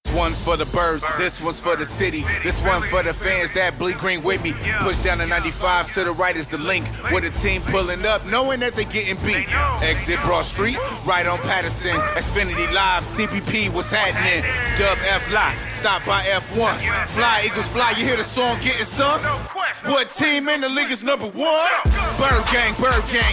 This one's for the birds, this one's for the city. This one for the fans that bleed green with me. Push down the 95 to the right is the link. With a team pulling up, knowing that they getting beat. Exit Broad Street, right on Patterson. Xfinity Live, CPP, what's happening? Dub F Lie, stop by F1. Fly Eagles fly, you hear the song getting sung? What team in the league is number one? Bird gang,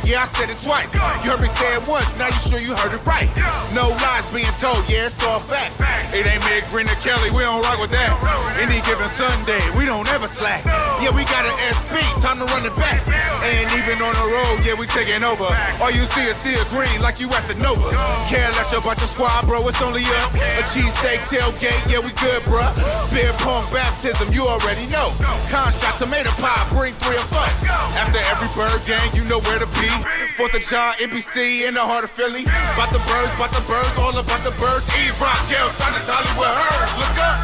yeah, I said it twice. You heard me say it once, now you sure you heard it right. No lies being told, yeah, it's all facts. It ain't me, Green or Kelly, we don't rock with that. Any given Sunday, we don't ever slack. Yeah, we got an SP, time to run it back. And even on the road, yeah, we taking over. All you see is green like you at the Nova. Care less about your squad, bro, it's only us. A cheesesteak tailgate, yeah, we good, bruh. Beer pong baptism, you already know. Con shot tomato pie, bring 3 or 4. After every bird game, you know where to be. 4th of JAWN, NBC in the heart of Philly. About the birds, all about the birds. E-Rock, Gale, Sonics, Hollywood, Heard. Look up.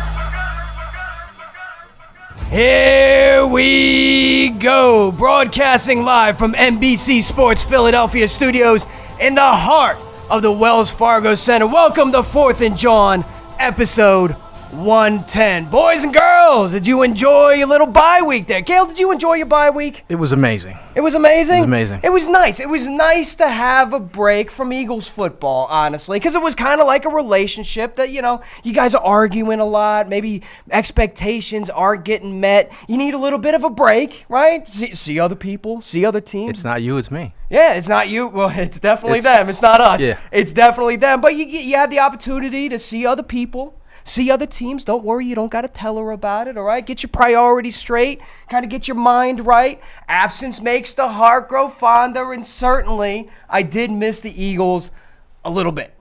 Here we go, broadcasting live from NBC Sports Philadelphia studios in the heart of the Wells Fargo Center. Welcome to 4th and JAWN, episode 110. Boys and girls, did you enjoy your little bye week there? Gail, did you enjoy your bye week? It was amazing. It was amazing? It was amazing. It was nice. It was nice to have a break from Eagles football, honestly, because it was kind of like a relationship that, you know, you guys are arguing a lot. Maybe expectations aren't getting met. You need a little bit of a break, right? See other people, see other teams. It's not you, it's me. Yeah, it's not you. Well, it's definitely them. It's not us. Yeah. It's definitely them. But you have the opportunity to see other people. See other teams. Don't worry, you don't got to tell her about it, all right? Get your priorities straight, kind of get your mind right. Absence makes the heart grow fonder, and certainly I did miss the Eagles a little bit.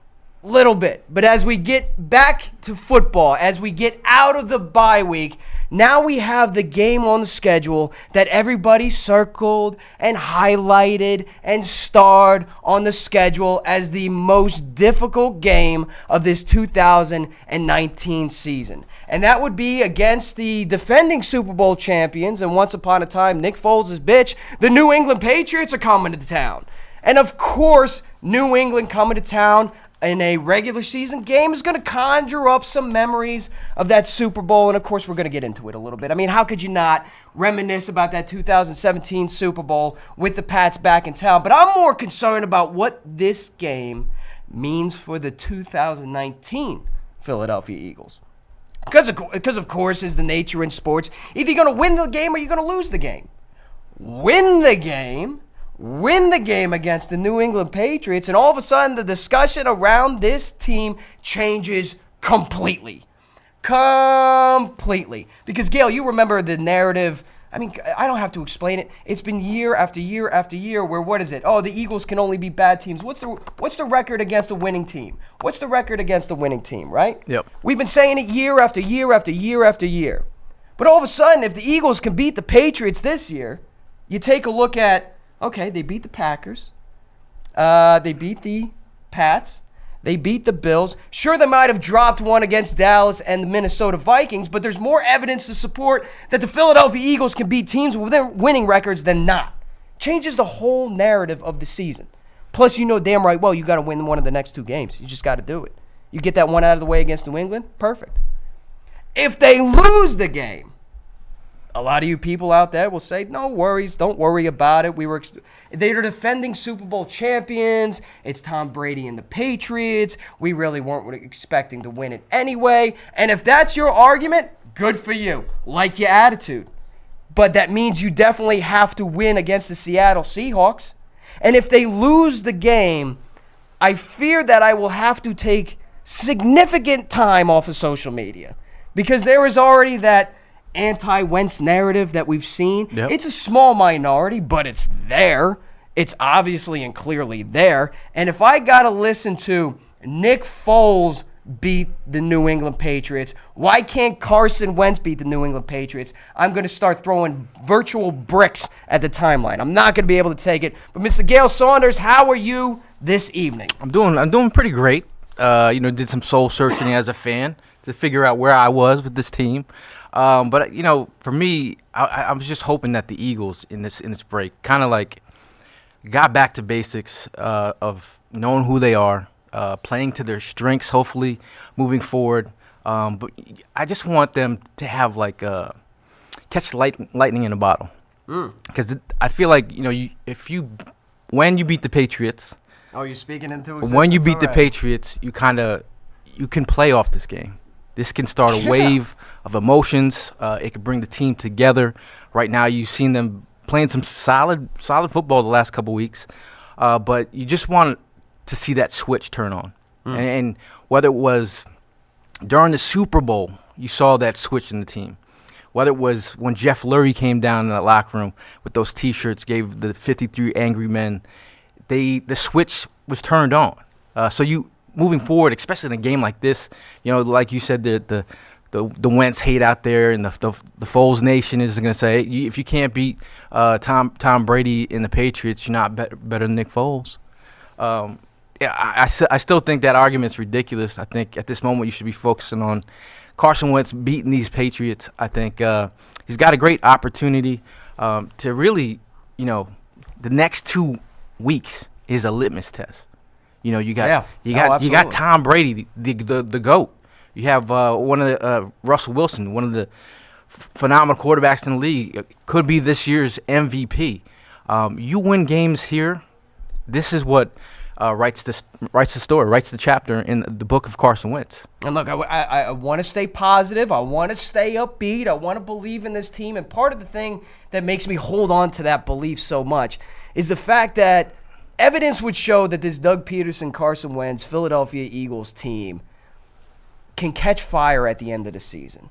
But as we get back to football, as we get out of the bye week, now we have the game on the schedule that everybody circled and highlighted and starred on the schedule as the most difficult game of this 2019 season. And that would be against the defending Super Bowl champions, and once upon a time, Nick Foles' bitch, the New England Patriots are coming to town. And of course, New England coming to town in a regular season game is going to conjure up some memories of that Super Bowl, and of course we're going to get into it a little bit. I mean, how could you not reminisce about that 2017 Super Bowl with the Pats back in town? But I'm more concerned about what this game means for the 2019 Philadelphia Eagles. Because of course, is the nature in sports, either you're going to win the game or you're going to lose the game. Win the game against the New England Patriots, and all of a sudden the discussion around this team changes completely. Because, Gail, you remember the narrative. I mean, I don't have to explain it. It's been year after year after year where, what is it? Oh, the Eagles can only be bad teams. What's the record against a winning team? What's the record against a winning team, right? Yep. We've been saying it year after year after year after year. But all of a sudden, if the Eagles can beat the Patriots this year, you take a look at, okay, they beat the Packers. They beat the Pats. They beat the Bills. Sure, they might have dropped one against Dallas and the Minnesota Vikings, but there's more evidence to support that the Philadelphia Eagles can beat teams with their winning records than not. Changes the whole narrative of the season. Plus, you know damn right well you got to win one of the next 2 games. You just got to do it. You get that one out of the way against New England, perfect. If they lose the game, a lot of you people out there will say, no worries, don't worry about it. They're defending Super Bowl champions. It's Tom Brady and the Patriots. We really weren't expecting to win it anyway. And if that's your argument, good for you. Like your attitude. But that means you definitely have to win against the Seattle Seahawks. And if they lose the game, I fear that I will have to take significant time off of social media. Because there is already that anti-Wentz narrative that we've seen. Yep. It's a small minority, but it's there. It's obviously and clearly there. And if I got to listen to Nick Foles beat the New England Patriots, why can't Carson Wentz beat the New England Patriots? I'm going to start throwing virtual bricks at the timeline. I'm not going to be able to take it. But Mr. Gail Saunders, how are you this evening? I'm doing pretty great. Did some soul searching as a fan to figure out where I was with this team. But for me, I was just hoping that the Eagles in this break kind of like got back to basics of knowing who they are, playing to their strengths, hopefully moving forward. But I just want them to have like catch lightning in a bottle. Because I feel like when you beat the Patriots. Oh, you're speaking into existence. When you beat the Patriots, you can play off this game. This can start a wave of emotions. It can bring the team together. Right now, you've seen them playing some solid football the last couple weeks, but you just want to see that switch turn on. And whether it was during the Super Bowl, you saw that switch in the team. Whether it was when Jeff Lurie came down in that locker room with those T-shirts, gave the 53 angry men, the switch was turned on. So you moving forward, especially in a game like this, like you said, the Wentz hate out there, and the Foles Nation is going to say, if you can't beat Tom Brady and the Patriots, you're not better than Nick Foles. I still think that argument's ridiculous. I think at this moment you should be focusing on Carson Wentz beating these Patriots. I think he's got a great opportunity to really, the next 2 weeks is a litmus test. You got Tom Brady, the GOAT. You have one of the Russell Wilson, one of the phenomenal quarterbacks in the league. Could be this year's MVP. You win games here. This is what writes the story, writes the chapter in the book of Carson Wentz. And look, I want to stay positive. I want to stay upbeat. I want to believe in this team. And part of the thing that makes me hold on to that belief so much is the fact that evidence would show that this Doug Peterson, Carson Wentz, Philadelphia Eagles team can catch fire at the end of the season.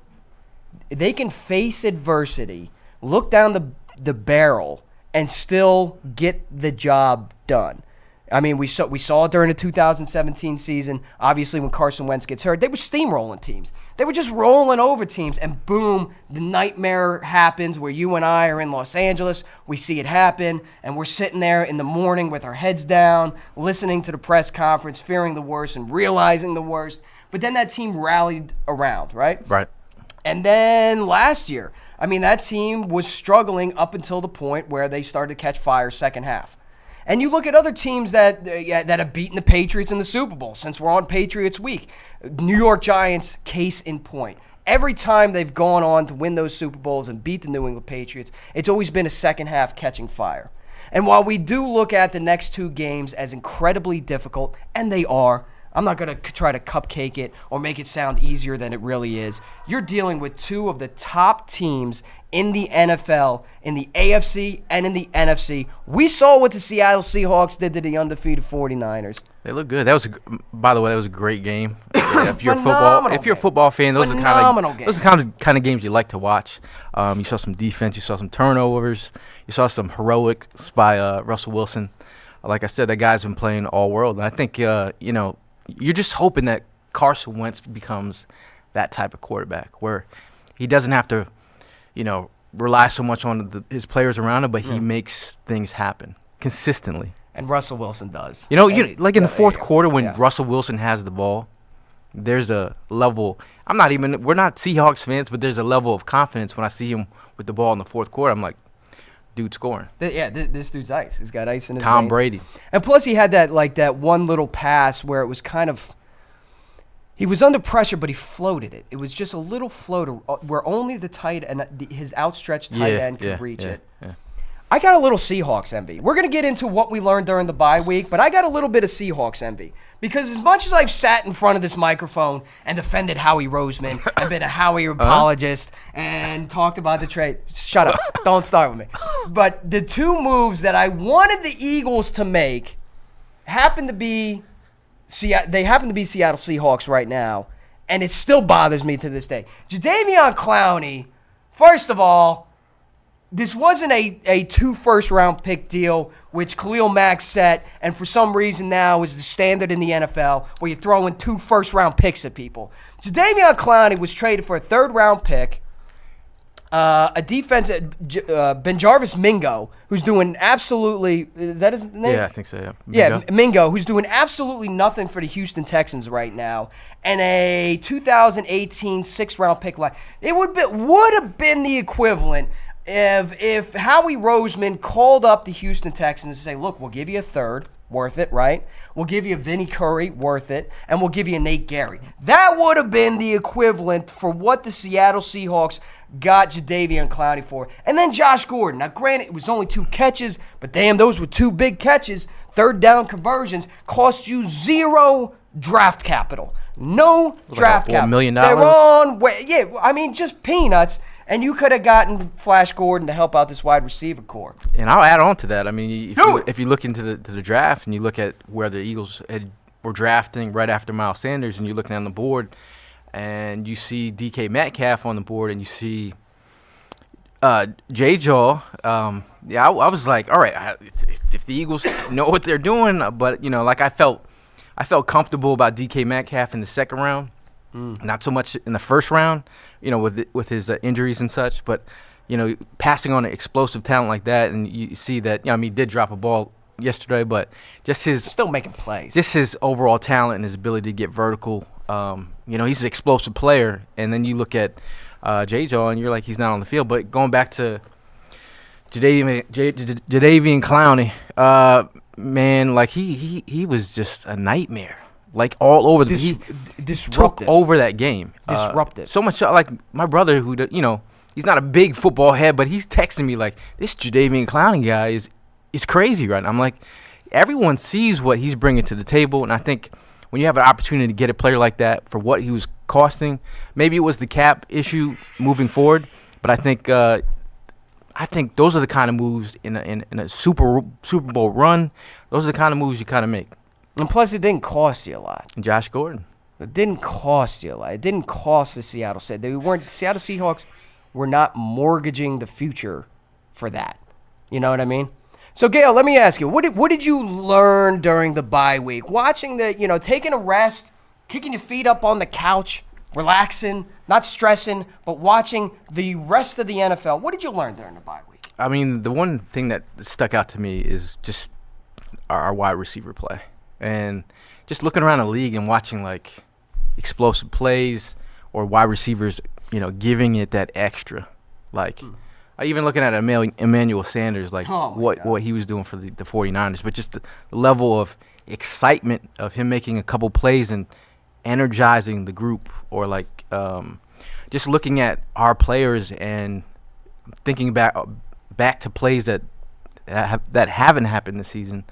They can face adversity, look down the barrel, and still get the job done. I mean, we saw it during the 2017 season. Obviously, when Carson Wentz gets hurt, they were steamrolling teams. They were just rolling over teams, and boom, the nightmare happens where you and I are in Los Angeles. We see it happen, and we're sitting there in the morning with our heads down, listening to the press conference, fearing the worst and realizing the worst. But then that team rallied around, right? Right. And then last year, I mean, that team was struggling up until the point where they started to catch fire second half. And you look at other teams that have beaten the Patriots in the Super Bowl, since we're on Patriots week. New York Giants, case in point. Every time they've gone on to win those Super Bowls and beat the New England Patriots, it's always been a second half catching fire. And while we do look at the next 2 games as incredibly difficult, and they are, I'm not going to try to cupcake it or make it sound easier than it really is. You're dealing with 2 of the top teams in the NFL, in the AFC and in the NFC. We saw what the Seattle Seahawks did to the undefeated 49ers. They look good. By the way, that was a great game. If you're a football fan, those are the kind of games you like to watch. You saw some defense, you saw some turnovers, you saw some heroics by Russell Wilson. Like I said, that guy's been playing all world, and I think you're just hoping that Carson Wentz becomes that type of quarterback where he doesn't have to, rely so much on his players around him, but he makes things happen consistently. And Russell Wilson does. In the fourth quarter when Russell Wilson has the ball, there's a level. We're not Seahawks fans, but there's a level of confidence when I see him with the ball in the fourth quarter. I'm like, dude scoring. This dude's ice. He's got ice in his Tom veins. Brady. And plus he had that one little pass where it was kind of, he was under pressure, but he floated it. It was just a little floater where only the tight end, his outstretched tight end could reach it. Yeah. I got a little Seahawks envy. We're going to get into what we learned during the bye week, but I got a little bit of Seahawks envy. Because as much as I've sat in front of this microphone and defended Howie Roseman and been a Howie apologist and talked about the trade, shut up. Don't start with me. But the 2 moves that I wanted the Eagles to make happen to be Seattle Seahawks right now, and it still bothers me to this day. Jadeveon Clowney, first of all, this wasn't a 2 first-round pick deal, which Khalil Mack set, and for some reason now is the standard in the NFL, where you're throwing 2 first-round picks at people. Jadeveon Clowney was traded for a 3rd-round pick, a defensive Benjarvis Mingo, who's doing absolutely that is the name? Yeah, I think so. Yeah, Mingo, who's doing absolutely nothing for the Houston Texans right now, and a 2018 6th-round pick. It would have been the equivalent if Howie Roseman called up the Houston Texans and say, look, we'll give you a third, worth it, right? We'll give you Vinny Curry, worth it, and we'll give you Nate Gary. That would have been the equivalent for what the Seattle Seahawks got Jadeveon Clowney for. And then Josh Gordon. Now, granted, it was only 2 catches, but damn, those were 2 big catches. Third down conversions cost you 0 draft capital. No draft capital. $1 million? They're on way. Yeah, I mean, just peanuts. And you could have gotten Flash Gordon to help out this wide receiver core. And I'll add on to that. I mean, if you look into the draft and you look at where the Eagles were drafting right after Miles Sanders, and you're looking on the board, and you see DK Metcalf on the board, and you see J-Jaw, I was like, all right, if the Eagles know what they're doing, but, like I felt comfortable about DK Metcalf in the second round, not so much in the first round, with his injuries and such, but, passing on an explosive talent like that, and you see that, he did drop a ball yesterday, but just his still making plays. Just his overall talent and his ability to get vertical. He's an explosive player, and then you look at J-Jaw, and you're like, he's not on the field. But going back to Jadeveon Clowney, man, like he was just a nightmare. Like all over he took over that game. Disruptive. So much like my brother, who he's not a big football head, but he's texting me like, this Jadeveon Clowney guy is crazy right now. I'm like, everyone sees what he's bringing to the table, and I think when you have an opportunity to get a player like that for what he was costing, maybe it was the cap issue moving forward, but I think those are the kind of moves in a Super Bowl run. Those are the kind of moves you kind of make. And plus, it didn't cost you a lot. Josh Gordon. It didn't cost you a lot. It didn't cost the Seattle Seahawks were not mortgaging the future for that. You know what I mean? So, Gail, let me ask you, what did you learn during the bye week? Watching taking a rest, kicking your feet up on the couch, relaxing, not stressing, but watching the rest of the NFL. What did you learn during the bye week? I mean, the one thing that stuck out to me is just our wide receiver play. And just looking around the league and watching, like, explosive plays or wide receivers, giving it that extra. Like, even looking at Emmanuel Sanders, like what he was doing for the 49ers, but just the level of excitement of him making a couple plays and energizing the group, or like just looking at our players and thinking back to plays that haven't happened this season,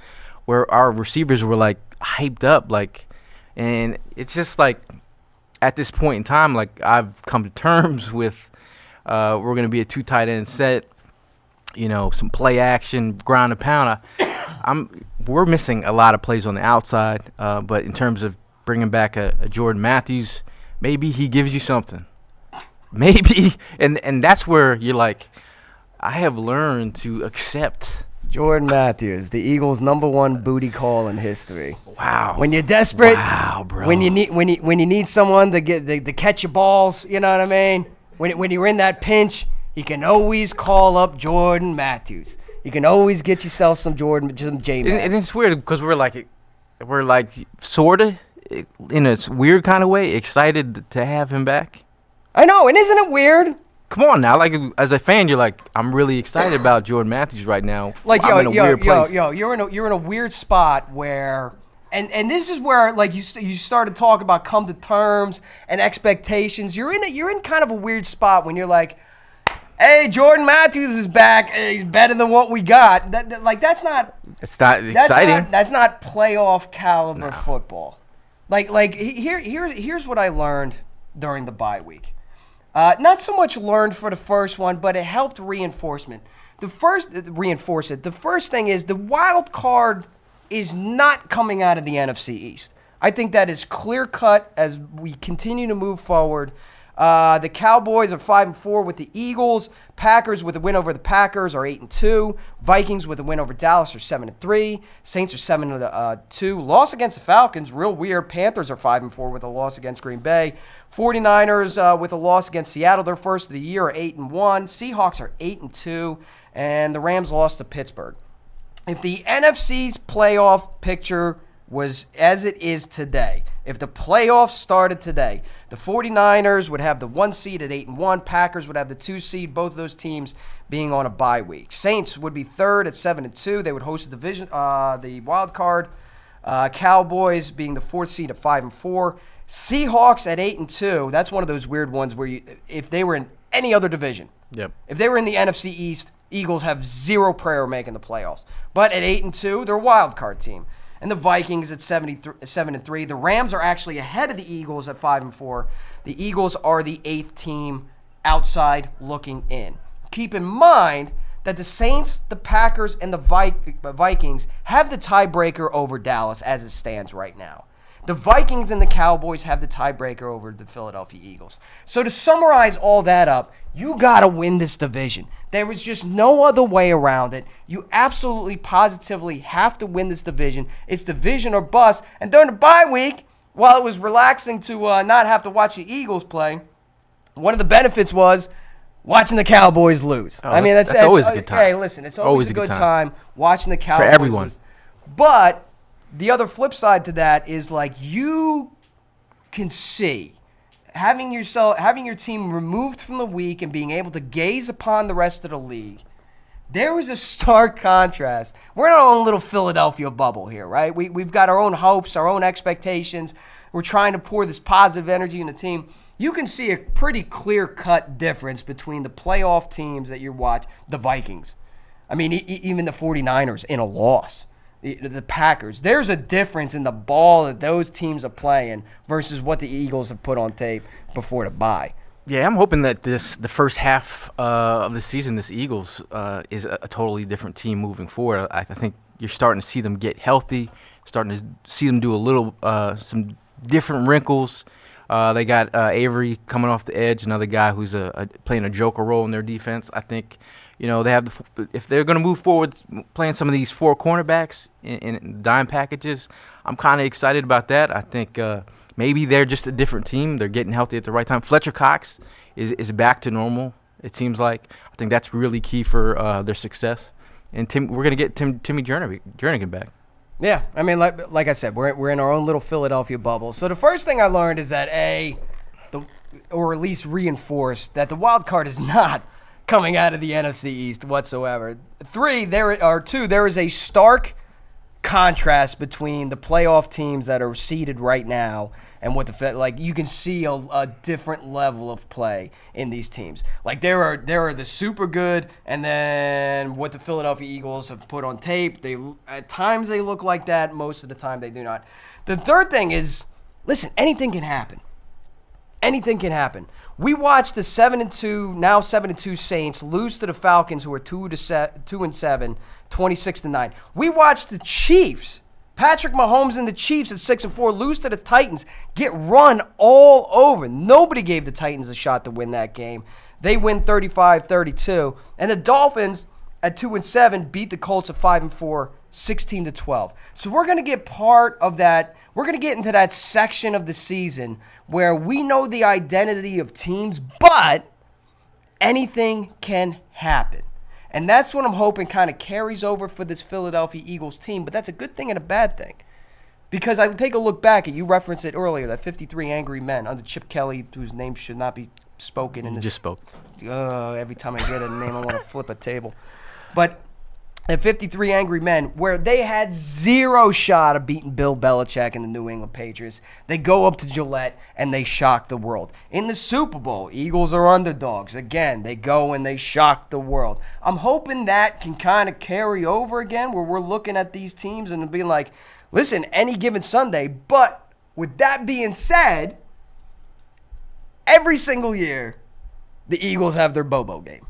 where our receivers were like hyped up, like, and it's just like at this point in time, like I've come to terms with we're going to be a 2 tight end set, some play action, ground and pound. We're missing a lot of plays on the outside, but in terms of bringing back a Jordan Matthews, maybe he gives you something. Maybe, and that's where you're like, I have learned to accept Jordan Matthews, the Eagles' #1 booty call in history. Wow. When you're desperate, wow, bro. When you need someone to catch your balls, you know what I mean? When you're in that pinch, you can always call up Jordan Matthews. You can always get yourself some J-Man. And it's weird because we're like sort of, in a weird kind of way, excited to have him back. I know, and isn't it weird? Come on now, like as a fan, you're like, I'm really excited about Jordan Matthews right now. Like you're in a weird spot where, and this is where like you started talking about come to terms and expectations. You're in kind of a weird spot when you're like, hey, Jordan Matthews is back. He's better than what we got. That's not exciting. That's not playoff caliber football. Here's what I learned during the bye week. Not so much learned for the first one, but it helped reinforcement. The first thing is the wild card is not coming out of the NFC East. I think that is clear cut as we continue to move forward. The Cowboys are 5-4 with the Eagles. Packers with a win over the Packers are 8-2. Vikings with a win over Dallas are 7-3. Saints are 7-2. Loss against the Falcons, real weird. Panthers are 5-4 with a loss against Green Bay. 49ers with a loss against Seattle, their first of the year, are 8-1. Seahawks are 8-2, and the Rams lost to Pittsburgh. If the NFC's playoff picture was as it is today, if the playoffs started today, the 49ers would have the 1 seed at 8-1. Packers would have the 2 seed, both of those teams being on a bye week. Saints would be third at 7-2. They would host the division, the wild card. Cowboys being the 4th seed at 5-4. Seahawks at 8-2. That's one of those weird ones where if they were in any other division, if they were in the NFC East, Eagles have zero prayer of making the playoffs. But at 8-2, they're a wild card team. And the Vikings at 7-3. The Rams are actually ahead of the Eagles at 5-4. The Eagles are the 8th team outside looking in. Keep in mind that the Saints, the Packers, and the Vikings have the tiebreaker over Dallas as it stands right now. The Vikings and the Cowboys have the tiebreaker over the Philadelphia Eagles. So to summarize all that up, you got to win this division. There was just no other way around it. You absolutely, positively have to win this division. It's division or bust. And during the bye week, while it was relaxing to not have to watch the Eagles play, one of the benefits was watching the Cowboys lose. Oh, that's always a good time. Hey, listen, it's always a good time watching the Cowboys for everyone. lose. But the other flip side to that is, like, you can see having your team removed from the week and being able to gaze upon the rest of the league. There was a stark contrast. We're in our own little Philadelphia bubble here, right? We've got our own hopes, our own expectations. We're trying to pour this positive energy in the team. You can see a pretty clear-cut difference between the playoff teams that you watch, the Vikings. I mean, even the 49ers in a loss. The Packers. There's a difference in the ball that those teams are playing versus what the Eagles have put on tape before the bye. Yeah, I'm hoping that the first half of the season, this Eagles is a totally different team moving forward. I think you're starting to see them get healthy, starting to see them do a little some different wrinkles. They got Avery coming off the edge, another guy who's playing a joker role in their defense. I think, they have if they're going to move forward playing some of these 4 cornerbacks in dime packages, I'm kind of excited about that. I think maybe they're just a different team. They're getting healthy at the right time. Fletcher Cox is back to normal, it seems like. I think that's really key for their success. And we're going to get Timmy Jernigan back. Yeah, I mean, like I said, we're in our own little Philadelphia bubble. So the first thing I learned is that or at least reinforced, that the wild card is not coming out of the NFC East whatsoever. 2, there is a stark contrast between the playoff teams that are seeded right now and what you can see a different level of play in these teams. Like there are the super good, and then what the Philadelphia Eagles have put on tape. At times they look like that. Most of the time they do not. The third thing is, listen, anything can happen. Anything can happen. We watched the 7-2 Saints lose to the Falcons, who are 2-7, 26-9. We watched the Chiefs, Patrick Mahomes and the Chiefs at 6-4, lose to the Titans, get run all over. Nobody gave the Titans a shot to win that game. They win 35-32. And the Dolphins at 2-7 beat the Colts at 5-4, 16-12. So we're going to get part of that. We're going to get into that section of the season where we know the identity of teams, but anything can happen. And that's what I'm hoping kind of carries over for this Philadelphia Eagles team. But that's a good thing and a bad thing. Because I take a look back, and you referenced it earlier, that 53 angry men under Chip Kelly, whose name should not be spoken. In this. Just spoke. Every time I get a name, I want to flip a table. But at 53 angry men, where they had zero shot of beating Bill Belichick and the New England Patriots, they go up to Gillette and they shock the world. In the Super Bowl, Eagles are underdogs. Again, they go and they shock the world. I'm hoping that can kind of carry over again, where we're looking at these teams and being like, listen, any given Sunday. But with that being said, every single year, the Eagles have their Bobo game.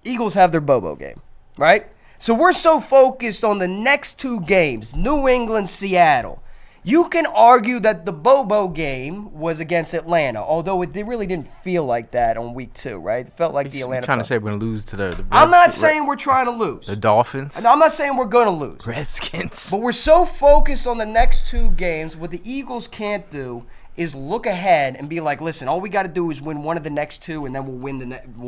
Eagles have their Bobo game. Right? So we're so focused on the next 2 games, New England, Seattle. You can argue that the Bobo game was against Atlanta, although it really didn't feel like that on week 2, right? It felt like the Atlanta. I'm trying to say we're going to lose to the I'm not saying we're trying to lose. The Dolphins. I'm not saying we're going to lose. Redskins. But we're so focused on the next 2 games, what the Eagles can't do is look ahead and be like, listen, all we got to do is win one of the next 2, and then we'll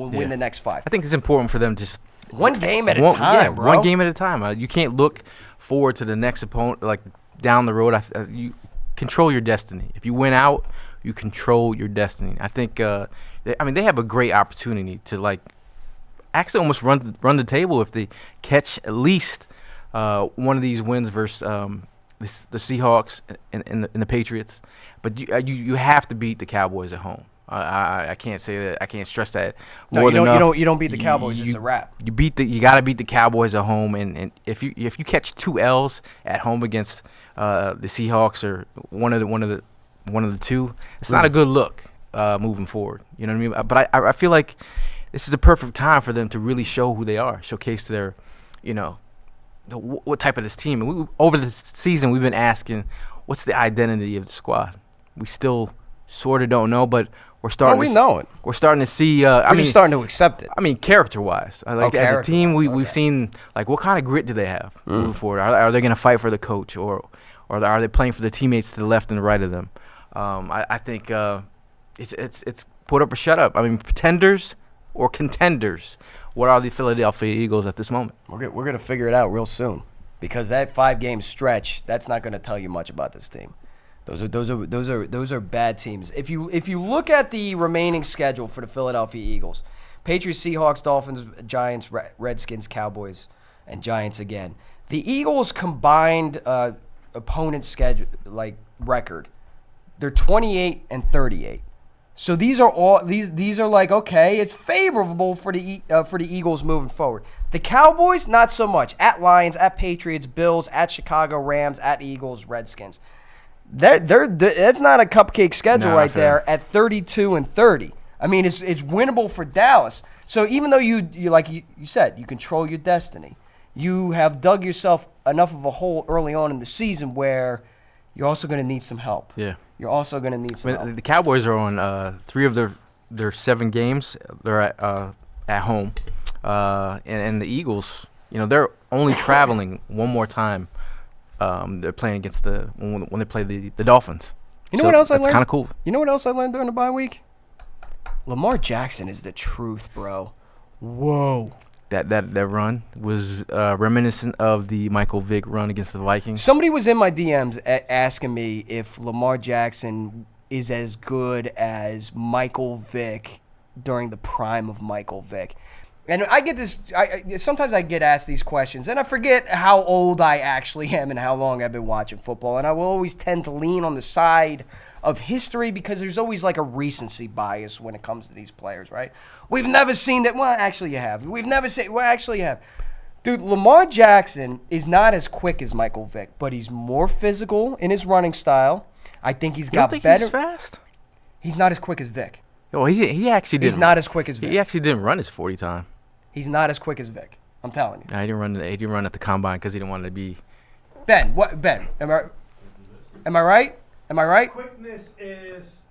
win the next 5. I think it's important for them to just one game at a time, bro. One game at a time. You can't look forward to the next opponent, like down the road. control your destiny. If you win out, you control your destiny. I think. They have a great opportunity to like actually almost run the table if they catch at least one of these wins versus the Seahawks and the Patriots. But you have to beat the Cowboys at home. I can't say that. I can't stress that more than enough. You don't beat the Cowboys. It's a wrap. You got to beat the Cowboys at home, and if you catch 2 L's at home against the Seahawks or one of the two, it's not a good look moving forward. You know what I mean? But I feel like this is the perfect time for them to really show who they are, showcase their, what type of this team. And over the season, we've been asking, what's the identity of the squad? We still sort of don't know, but we're starting. We know it. We're starting to see. We're just starting to accept it. I mean, character-wise, as a team, we've seen like what kind of grit do they have moving forward? Are they going to fight for the coach, or are they playing for the teammates to the left and the right of them? I think it's put up or shut up. I mean, pretenders or contenders. What are the Philadelphia Eagles at this moment? We're gonna figure it out real soon, because that 5-game stretch, that's not gonna tell you much about this team. Those are bad teams. If you look at the remaining schedule for the Philadelphia Eagles, Patriots, Seahawks, Dolphins, Giants, Redskins, Cowboys, and Giants again. The Eagles combined opponent schedule record, they're 28-38. So these are like, okay, it's favorable for the Eagles moving forward. The Cowboys, not so much. At Lions, at Patriots, Bills, at Chicago, Rams, at Eagles, Redskins. That's not a cupcake schedule right there at 32-30. I mean, it's winnable for Dallas. So even though you like you said, you control your destiny, you have dug yourself enough of a hole early on in the season where you're also going to need some help. Yeah. You're also going to need some help. The Cowboys are on 3 of their 7 games. They're at home. And the Eagles, they're only traveling one more time. They're playing against when they play the Dolphins. What else I learned? That's kind of cool. You know what else I learned during the bye week? Lamar Jackson is the truth, bro. Whoa. That run was reminiscent of the Michael Vick run against the Vikings. Somebody was in my DMs asking me if Lamar Jackson is as good as Michael Vick during the prime of Michael Vick. And I get this. Sometimes I get asked these questions, and I forget how old I actually am and how long I've been watching football. And I will always tend to lean on the side of history because there's always like a recency bias when it comes to these players, right? We've never seen that. Well, actually, you have. We've never seen. Well, actually, you have. Dude, Lamar Jackson is not as quick as Michael Vick, but he's more physical in his running style. I think he's got better. He's fast. He's not as quick as Vick. Oh, he actually didn't. He's not as quick as Vick. He actually didn't run his 40 time. He's not as quick as Vick. I'm telling you. He didn't run at the combine because he didn't want to be. Ben, am I right? Am I right? Quickness is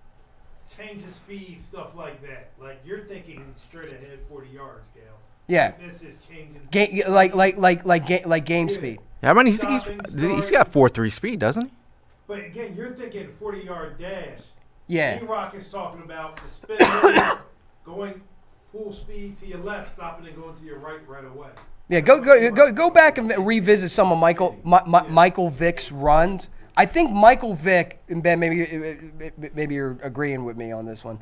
change of speed, stuff like that. Like you're thinking straight ahead 40 yards, Gail. Yeah. Quickness is changing. Like game speed. Yeah, I mean he's got 4.3 speed, doesn't he? But again, you're thinking 40-yard dash. Yeah. D-Rock is talking about the spin going full speed to your left, stopping and going to your right away. Yeah, go back and revisit some of Michael Vick's runs. I think Michael Vick, and Ben, maybe you're agreeing with me on this one.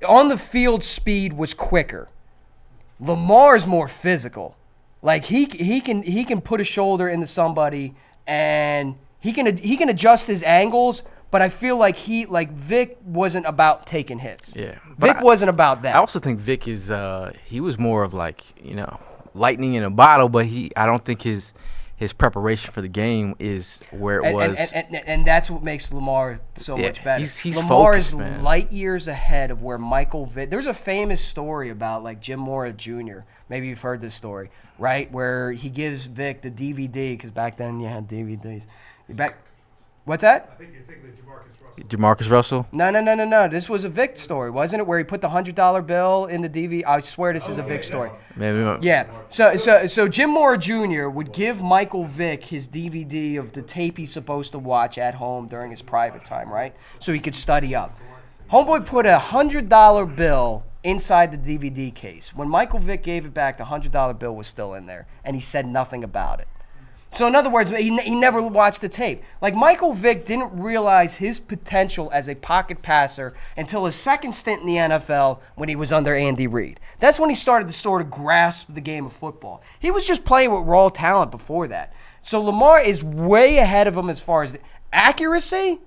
On the field, speed was quicker. Lamar's more physical. Like he can put a shoulder into somebody, and he can adjust his angles. But I feel like Vick wasn't about taking hits. Yeah, Vick wasn't about that. I also think Vick is he was more of like lightning in a bottle, but I don't think his preparation for the game is where it was. And that's what makes Lamar so much better. He's Lamar focused, is man. light years ahead of where Michael Vick. There's a famous story about like Jim Mora Jr. Maybe you've heard this story, right? Where he gives Vick the DVD because back then you had DVDs. What's that? I think you're thinking of Jamarcus Russell. Jamarcus Russell? No. This was a Vick story, wasn't it? Where he put the $100 bill in the DVD. I swear this is a Vick story. Maybe not. Yeah. So Jim Mora Jr. would give Michael Vick his DVD of the tape he's supposed to watch at home during his private time, right? So he could study up. Homeboy put a $100 bill inside the DVD case. When Michael Vick gave it back, the $100 bill was still in there, and he said nothing about it. So in other words, he never watched the tape. Like Michael Vick didn't realize his potential as a pocket passer until his second stint in the NFL when he was under Andy Reid. That's when he started to sort of grasp the game of football. He was just playing with raw talent before that. So Lamar is way ahead of him as far as accuracy,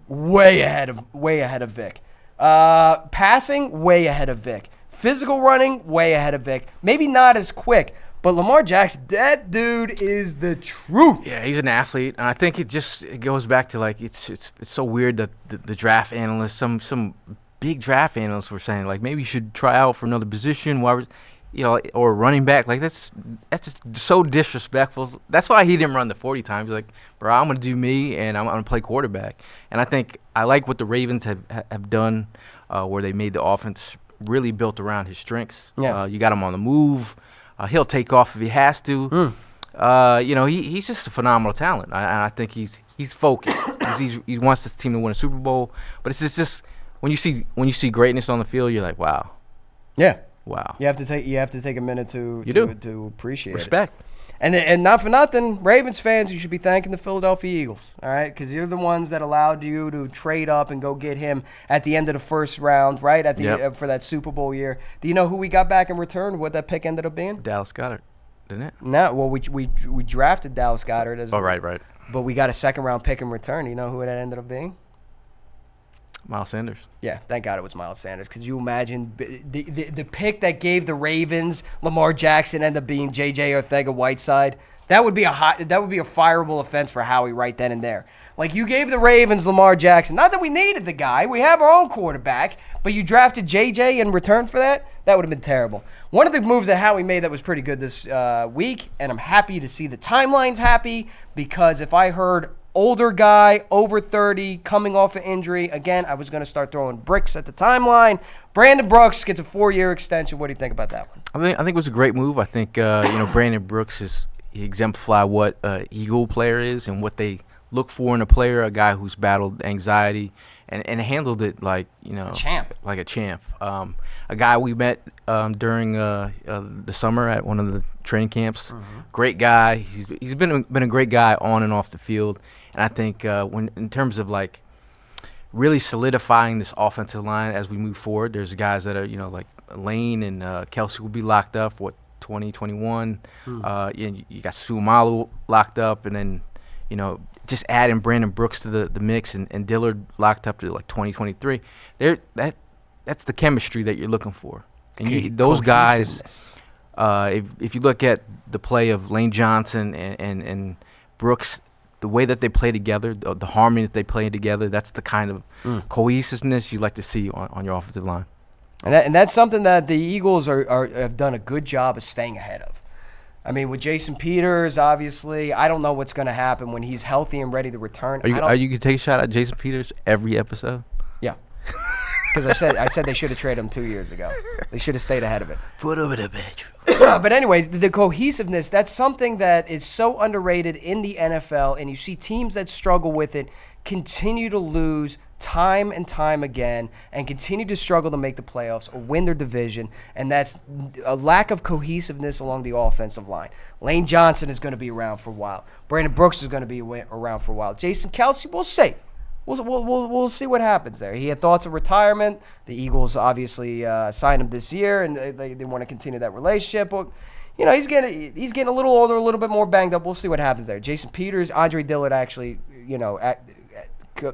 way ahead of Vick. Passing, way ahead of Vick. Physical running, way ahead of Vick. Maybe not as quick. But Lamar Jackson, that dude is the truth. Yeah, he's an athlete, and I think it goes back to like it's so weird that the draft analysts, some big draft analysts were saying like maybe you should try out for another position, or running back. Like that's just so disrespectful. That's why he didn't run the 40 times. He's like, bro, I'm gonna do me, and I'm gonna play quarterback. And I think I like what the Ravens have done, where they made the offense really built around his strengths. Yeah. You got him on the move. He'll take off if he has to. He's just a phenomenal talent, and I think he's focused. He wants this team to win a Super Bowl. But it's just when you see greatness on the field, you're like, wow. Yeah. Wow. You have to take a minute to appreciate respect. It. And not for nothing, Ravens fans, you should be thanking the Philadelphia Eagles, all right? Because you're the ones that allowed you to trade up and go get him at the end of the first round, right? For that Super Bowl year. Do you know who we got back in return? What that pick ended up being? Dallas Goedert, didn't it? No, well, we drafted Dallas Goedert. Right. But we got a second-round pick in return. You know who that ended up being? Miles Sanders. Yeah, thank God it was Miles Sanders. Could you imagine the pick that gave the Ravens Lamar Jackson end up being J.J. Arcega-Whiteside? That would be a fireable offense for Howie right then and there. Like, you gave the Ravens Lamar Jackson. Not that we needed the guy. We have our own quarterback. But you drafted J.J. in return for that? That would have been terrible. One of the moves that Howie made that was pretty good this week, and I'm happy to see the timeline's happy, because if I heard older guy, over 30, coming off an injury, again, I was going to start throwing bricks at the timeline. Brandon Brooks gets a 4-year extension. What do you think about that one? I think it was a great move. I think Brandon Brooks he exemplified what an Eagle player is and what they look for in a player, a guy who's battled anxiety and handled it like a champ. A guy we met during the summer at one of the training camps. Mm-hmm. Great guy. He's been a great guy on and off the field. And I think when in terms of like really solidifying this offensive line as we move forward, there's guys that are like Lane and Kelsey will be locked up for 2021. You got Suamalu locked up, and then just adding Brandon Brooks to the mix and Dillard locked up to like 2023. That's the chemistry that you're looking for. And those guys, if you look at the play of Lane Johnson and Brooks, the way that they play together, the harmony that they play together, that's the kind of cohesiveness you like to see on your offensive line. And that's something that the Eagles have done a good job of staying ahead of. I mean, with Jason Peters, obviously, I don't know what's going to happen when he's healthy and ready to return. Are you going to take a shot at Jason Peters every episode? Yeah. Because I said they should have traded him 2 years ago. They should have stayed ahead of it. Put over the bench. But anyways, the cohesiveness, that's something that is so underrated in the NFL, and you see teams that struggle with it continue to lose time and time again and continue to struggle to make the playoffs or win their division, and that's a lack of cohesiveness along the offensive line. Lane Johnson is going to be around for a while. Brandon Brooks is going to be around for a while. Jason Kelsey, we'll see. We'll see what happens there. He had thoughts of retirement. The Eagles obviously signed him this year, and they want to continue that relationship. But he's getting a little older, a little bit more banged up. We'll see what happens there. Jason Peters, Andre Dillard actually,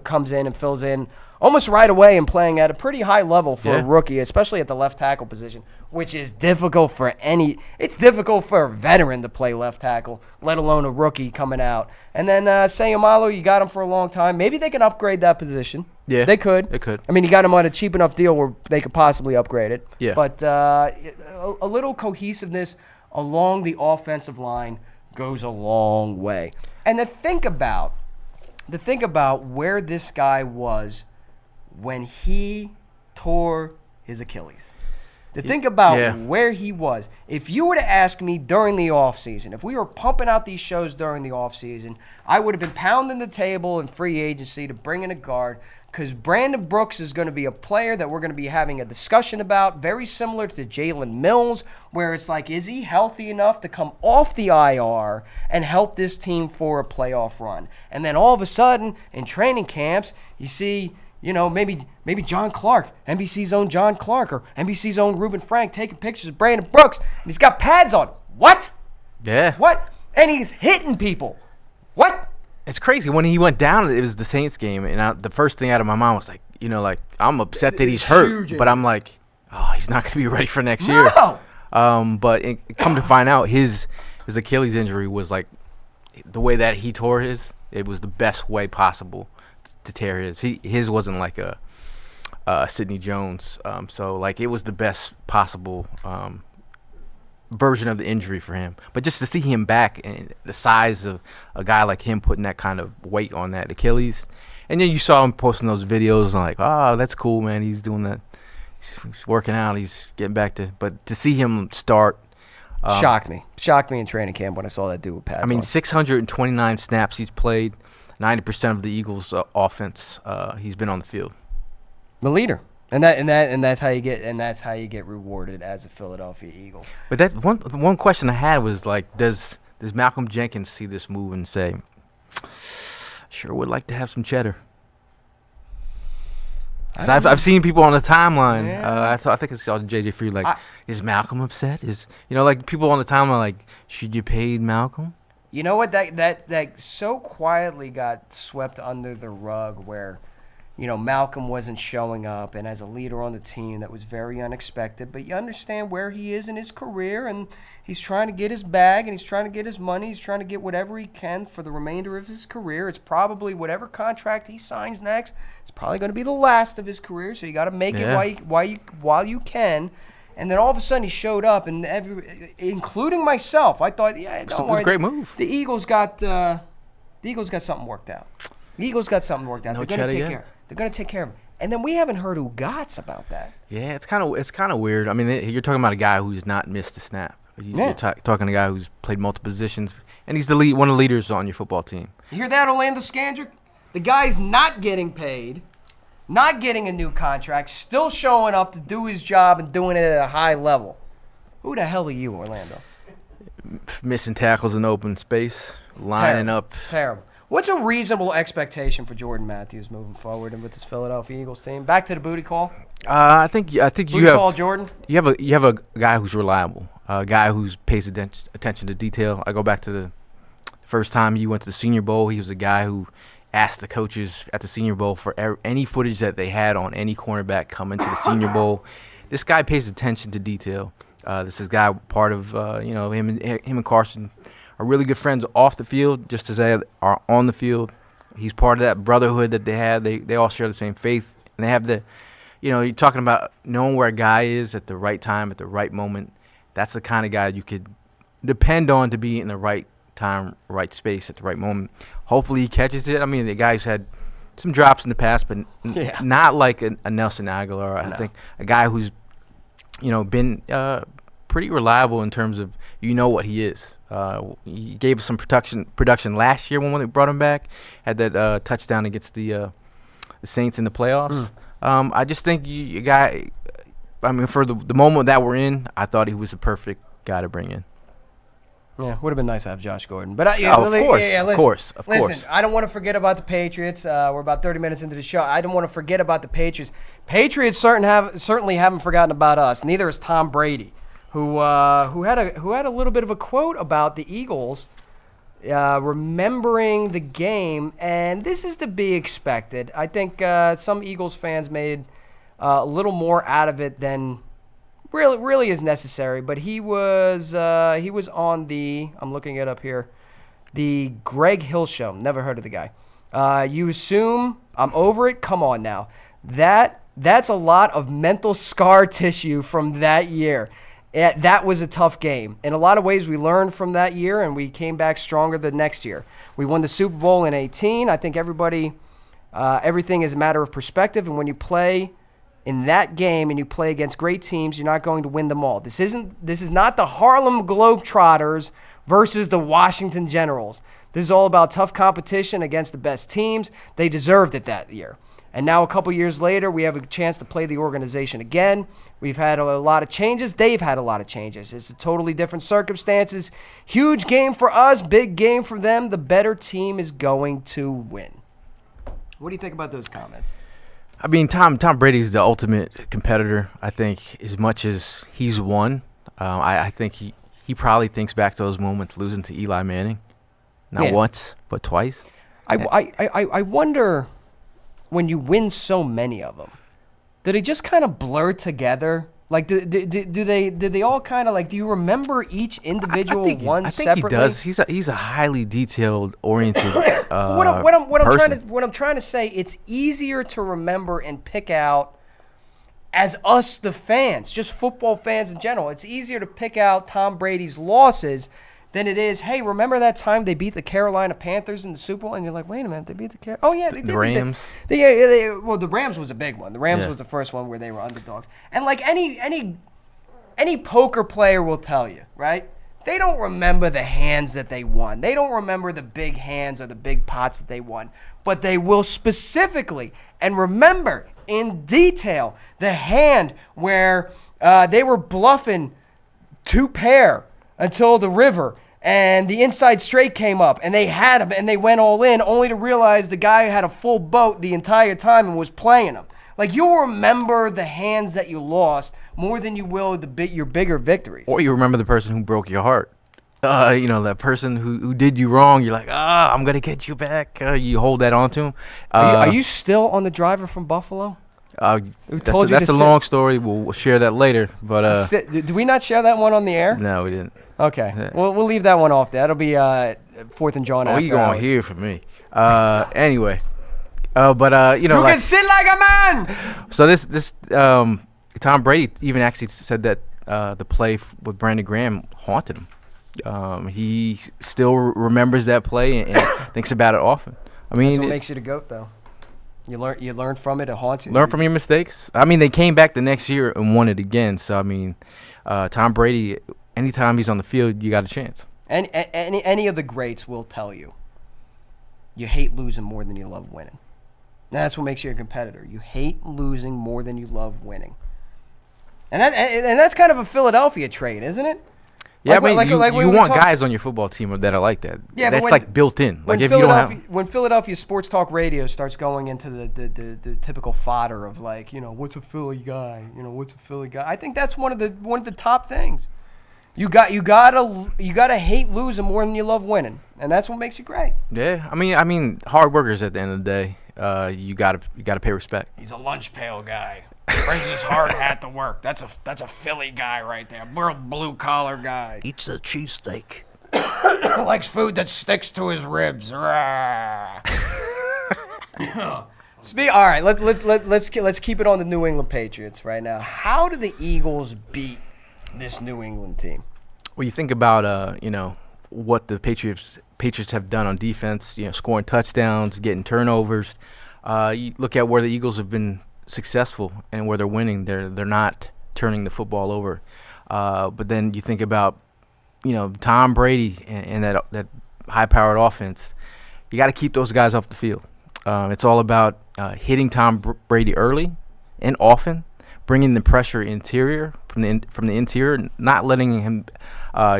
comes in and fills in almost right away and playing at a pretty high level for a rookie, especially at the left tackle position, which is difficult for it's difficult for a veteran to play left tackle, let alone a rookie coming out. And then Seumalo, you got him for a long time. Maybe they can upgrade that position. Yeah, they could. They could. I mean, you got him on a cheap enough deal where they could possibly upgrade it. Yeah. But a little cohesiveness along the offensive line goes a long way. And to think about where this guy was when he tore his Achilles. To think about where he was. If you were to ask me during the offseason, if we were pumping out these shows during the offseason, I would have been pounding the table in free agency to bring in a guard, because Brandon Brooks is going to be a player that we're going to be having a discussion about, very similar to Jalen Mills, where it's like, is he healthy enough to come off the IR and help this team for a playoff run? And then all of a sudden, in training camps, you see, maybe John Clark, NBC's own John Clark, or NBC's own Reuben Frank taking pictures of Brandon Brooks, and he's got pads on. What? Yeah. What? And he's hitting people. What? It's crazy. When he went down, it was the Saints game, and the first thing out of my mind was like, I'm upset that he's hurt, but I'm like, oh, he's not going to be ready for next year. But come to find out, his Achilles injury was like the way that he tore it was the best way possible to tear his. His wasn't like a Sidney Jones, so like it was the best possible version of the injury for him. But just to see him back and the size of a guy like him putting that kind of weight on that Achilles, and then you saw him posting those videos and like, oh, that's cool, man. He's doing that. He's working out. He's getting back to. But to see him start. Shocked me in training camp when I saw that dude with pads on. 629 snaps he's played, 90% of the Eagles' offense. He's been on the field. The leader, and that's how you get rewarded as a Philadelphia Eagle. But that one question I had was like, does Malcolm Jenkins see this move and say, sure would like to have some cheddar? I've seen people on the timeline. Yeah. I think I saw JJ Free like, is Malcolm upset? Like people on the timeline like, should you pay Malcolm? You know what? That so quietly got swept under the rug where, Malcolm wasn't showing up, and as a leader on the team, that was very unexpected. But you understand where he is in his career, and he's trying to get his bag, and he's trying to get his money. He's trying to get whatever he can for the remainder of his career. It's probably whatever contract he signs next. It's probably going to be the last of his career, so you got to make it while you can. And then all of a sudden he showed up, and including myself, I thought, It was a great move. The Eagles got something worked out. The Eagles got something worked out. No They're going to take cheddar care. They're going to take care of him. And then we haven't heard Ugats about that. Yeah, it's kind of weird. I mean, you're talking about a guy who's not missed a snap. You're talking a guy who's played multiple positions, and he's one of the leaders on your football team. You hear that, Orlando Scandrick? The guy's not getting paid, not getting a new contract, still showing up to do his job and doing it at a high level. Who the hell are you, Orlando? Missing tackles in open space, lining up. Terrible. What's a reasonable expectation for Jordan Matthews moving forward and with this Philadelphia Eagles team? Back to the booty call. I think you booty call, Jordan. You have a guy who's reliable, a guy who pays attention to detail. I go back to the first time he went to the Senior Bowl. He was a guy who asked the coaches at the Senior Bowl for any footage that they had on any cornerback coming to the Senior Bowl. This guy pays attention to detail. This is a guy part of him and Carson are really good friends off the field, just as they are on the field. He's part of that brotherhood that they have. They all share the same faith, and they have you're talking about knowing where a guy is at the right time, at the right moment. That's the kind of guy you could depend on to be in the right time, right space at the right moment. Hopefully he catches it. I mean, the guy's had some drops in the past, but not like a Nelson Aguilar. I think a guy who's been pretty reliable in terms of what he is. He gave us some production last year when we brought him back. Had that touchdown against the Saints in the playoffs. I just think you guy. I mean, for the moment that we're in, I thought he was the perfect guy to bring in. Yeah, would have been nice to have Josh Gordon. But of course. Listen, I don't want to forget about the Patriots. We're about 30 minutes into the show. I don't want to forget about the Patriots. Patriots certainly haven't forgotten about us. Neither has Tom Brady, who had a little bit of a quote about the Eagles, remembering the game, and this is to be expected. I think some Eagles fans made a little more out of it than really is necessary. But he was on the, I'm looking it up here, the Greg Hill show. Never heard of the guy. You assume I'm over it? Come on now. That's a lot of mental scar tissue from that year. That was a tough game. In a lot of ways, we learned from that year, and we came back stronger the next year. We won the Super Bowl in 2018. I think everything is a matter of perspective, and when you play in that game and you play against great teams, you're not going to win them all. This is not the Harlem Globetrotters versus the Washington Generals. This is all about tough competition against the best teams. They deserved it that year. And now a couple years later, we have a chance to play the organization again. We've had a lot of changes. They've had a lot of changes. It's a totally different circumstances. Huge game for us, big game for them. The better team is going to win. What do you think about those comments? I mean, Tom Brady's the ultimate competitor. I think as much as he's won, I think he probably thinks back to those moments losing to Eli Manning, not once but twice. I wonder, when you win so many of them, do they just kind of blur together? Like, do they all kind of like? Do you remember each individual one separately? I think he does. He's a highly detailed oriented. What I'm trying to say, it's easier to remember and pick out as us, the fans, just football fans in general. It's easier to pick out Tom Brady's losses than it is, hey, remember that time they beat the Carolina Panthers in the Super Bowl? And you're like, wait a minute, they beat the Oh, yeah, they did. The Rams? Well, the Rams was a big one. The Rams was the first one where they were underdogs. And like any poker player will tell you, right? They don't remember the hands that they won. They don't remember the big hands or the big pots that they won. But they will specifically and remember in detail the hand where they were bluffing 2 pair until the river and the inside straight came up and they had him and they went all in, only to realize the guy had a full boat the entire time and was playing him. Like, you'll remember the hands that you lost more than you will your bigger victories. Or you remember the person who broke your heart. That person who did you wrong. You're like, I'm going to get you back. You hold that on to him. Are you still on the driver from Buffalo? That's a long story. We'll share that later. But did we not share that one on the air? No, we didn't. Okay. Yeah. We'll leave that one off. That'll be 4th and JAWN after you going here for me. Anyway. You can sit like a man! So this Tom Brady even actually said that the play with Brandon Graham haunted him. He still remembers that play and thinks about it often. I mean, that's what makes you the GOAT, though. You learn from it. It haunts you. Learn from your mistakes. I mean, they came back the next year and won it again. So I mean, Tom Brady, anytime he's on the field, you got a chance. And any of the greats will tell you, you hate losing more than you love winning. And that's what makes you a competitor. You hate losing more than you love winning. And that's kind of a Philadelphia trait, isn't it? Yeah, you want guys on your football team that are like that. Yeah, that's like built in. Like if you don't have, when Philadelphia sports talk radio starts going into the typical fodder of like, what's a Philly guy? What's a Philly guy? I think that's one of the top things. You gotta hate losing more than you love winning, and that's what makes you great. Yeah, I mean, hard workers at the end of the day. You gotta pay respect. He's a lunch pail guy. Brings his hard hat to work. That's a Philly guy right there. We're a blue collar guy. Eats a cheesesteak. Likes food that sticks to his ribs. All right, let's keep it on the New England Patriots right now. How do the Eagles beat this New England team? Well, you think about what the Patriots have done on defense. Scoring touchdowns, getting turnovers. You look at where the Eagles have been successful and where they're winning. They're not turning the football over. But then you think about Tom Brady and that high-powered offense. You got to keep those guys off the field. It's all about hitting Tom Brady early and often, bringing the pressure interior from the interior, not letting him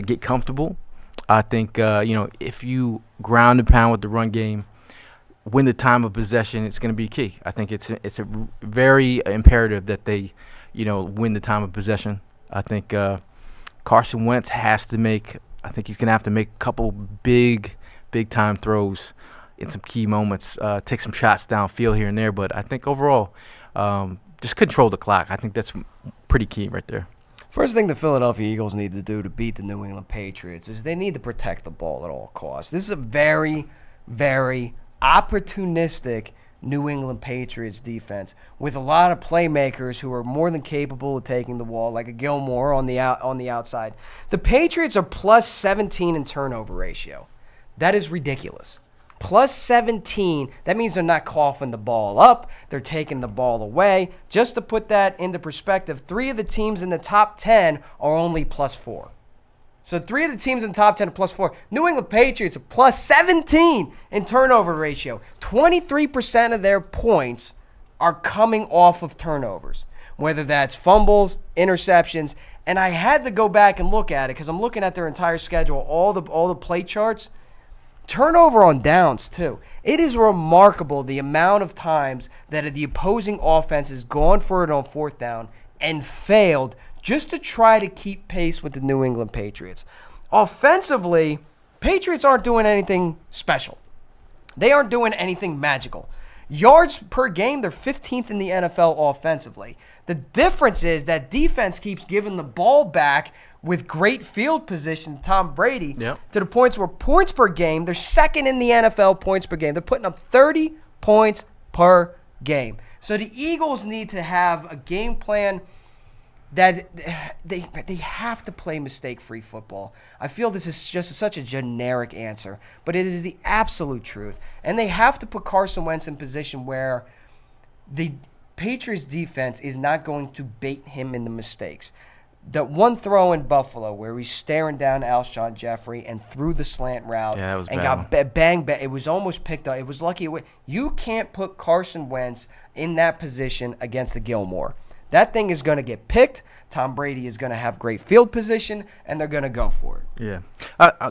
get comfortable. I think if you ground and pound with the run game, win the time of possession, it's going to be key. I think it's a very imperative that they win the time of possession. I think Carson Wentz has to make. I think he's going to have to make a couple big time throws in some key moments. Take some shots downfield here and there, but I think overall, just control the clock. I think that's pretty key right there. First thing the Philadelphia Eagles need to do to beat the New England Patriots is they need to protect the ball at all costs. This is a very, very opportunistic New England Patriots defense with a lot of playmakers who are more than capable of taking the ball, like a Gilmore on the outside. The Patriots are plus 17 in turnover ratio. That is ridiculous. Plus 17, that means they're not coughing the ball up. They're taking the ball away. Just to put that into perspective, 3 of the teams in the top 10 are only plus 4. So 3 of the teams in the top 10 are plus 4. New England Patriots are plus 17 in turnover ratio. 23% of their points are coming off of turnovers, whether that's fumbles, interceptions. And I had to go back and look at it because I'm looking at their entire schedule, all the play charts. Turnover on downs, too. It is remarkable the amount of times that the opposing offense has gone for it on fourth down and failed just to try to keep pace with the New England Patriots. Offensively, Patriots aren't doing anything special. They aren't doing anything magical. Yards per game, they're 15th in the NFL offensively. The difference is that defense keeps giving the ball back with great field position to Tom Brady to the points where points per game, they're second in the NFL points per game. They're putting up 30 points per game. So the Eagles need to have a game plan that they have to play mistake-free football. I feel this is just such a generic answer, but it is the absolute truth. And they have to put Carson Wentz in position where the Patriots defense is not going to bait him in the mistakes. That one throw in Buffalo where he's staring down Alshon Jeffrey and threw the slant route and got banged. It was almost picked up. It was lucky. You can't put Carson Wentz in that position against the Gilmore. That thing is going to get picked. Tom Brady is going to have great field position, and they're going to go for it. Yeah.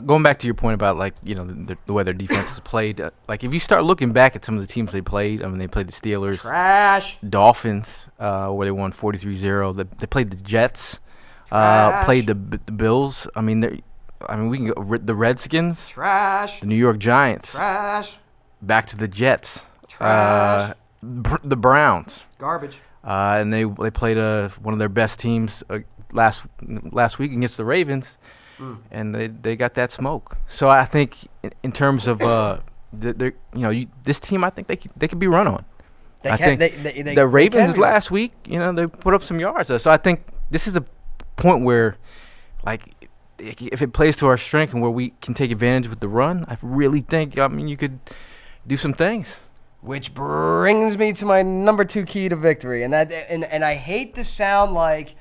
Going back to your point about, like, you know, the way their defense is played, like, if you start looking back at some of the teams they played, I mean, they played the Steelers. Trash. Dolphins, where they won 43-0. They played the Jets. Played the Bills. I mean, we can go the Redskins. Trash. The New York Giants. Trash. Back to the Jets. Trash. The Browns. Garbage. And they played one of their best teams last week against the Ravens, and they got that smoke. So I think in terms of this team, I think they could be run on. The Ravens last week, you know, they put up some yards. So I think this is a point where, like, if it plays to our strength and where we can take advantage with the run, I really think, I mean, you could do some things. Which brings me to my number 2 key to victory, and I hate to sound like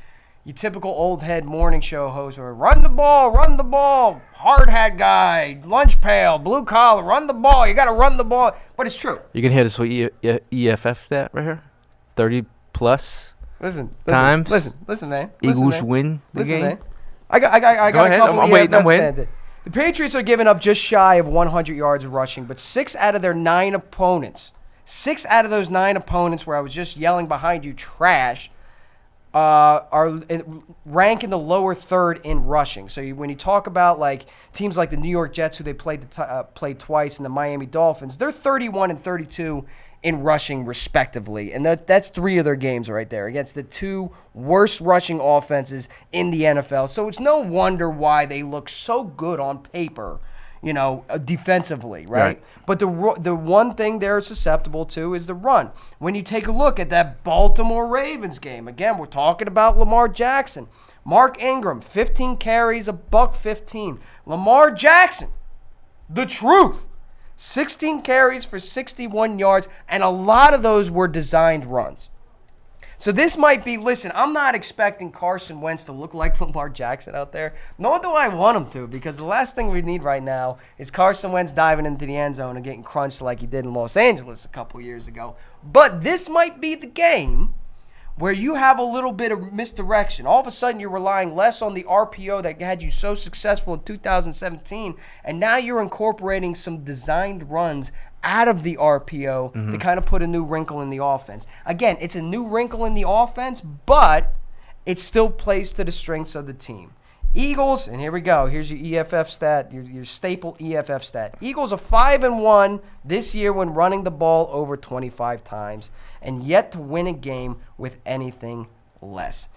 your typical old head morning show host where run the ball, hard hat guy, lunch pail, blue collar, run the ball. You got to run the ball, but it's true. You can hear this EFF stat right here, 30 plus. Listen, times. Listen, man. Eagles win the game. Man. I got ahead. a couple I'm of waiting. stats. The Patriots are giving up just shy of 100 yards rushing, but 6 out of their 9 opponents. 6 out of those 9 opponents where I was just yelling behind you, trash, are rank in the lower third in rushing. So when you talk about, like, teams like the New York Jets, who they played twice, and the Miami Dolphins, they're 31 and 32 in rushing respectively. And that's 3 of their games right there against the 2 worst rushing offenses in the NFL. So it's no wonder why they look so good on paper, you know, defensively, right? But the one thing they're susceptible to is the run. When you take a look at that Baltimore Ravens game, again, we're talking about Lamar Jackson. Mark Ingram, 15 carries, $115. Lamar Jackson, the truth, 16 carries for 61 yards, and a lot of those were designed runs. So this might be, listen, I'm not expecting Carson Wentz to look like Lamar Jackson out there. Nor do I want him to, because the last thing we need right now is Carson Wentz diving into the end zone and getting crunched like he did in Los Angeles a couple years ago. But this might be the game where you have a little bit of misdirection. All of a sudden, you're relying less on the RPO that had you so successful in 2017, and now you're incorporating some designed runs out of the RPO to kind of put a new wrinkle in the offense. Again, it's a new wrinkle in the offense, but it still plays to the strengths of the team. Eagles, and here we go. Here's your EFF stat, your staple EFF stat. Eagles are 5-1 this year when running the ball over 25 times, and yet to win a game with anything less.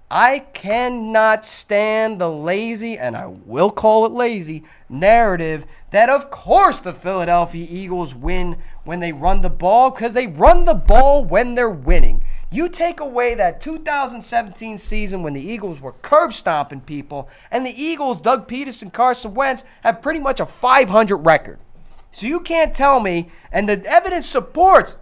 I cannot stand the lazy, and I will call it lazy, narrative that of course the Philadelphia Eagles win when they run the ball, because they run the ball when they're winning. You take away that 2017 season when the Eagles were curb stomping people, and the Eagles, Doug Peterson, Carson Wentz, have pretty much a 500 record. So you can't tell me, and the evidence supports,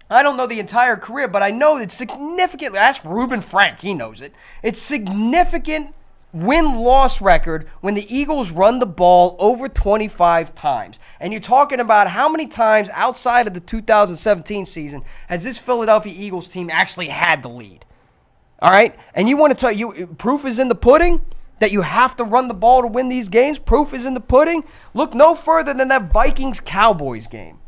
I don't know the entire career, but I know it's significant. Ask Reuben Frank, he knows it. It's significant win-loss record when the Eagles run the ball over 25 times. And you're talking about how many times outside of the 2017 season has this Philadelphia Eagles team actually had the lead? All right? And you want to tell proof is in the pudding that you have to run the ball to win these games? Proof is in the pudding? Look no further than that Vikings-Cowboys game.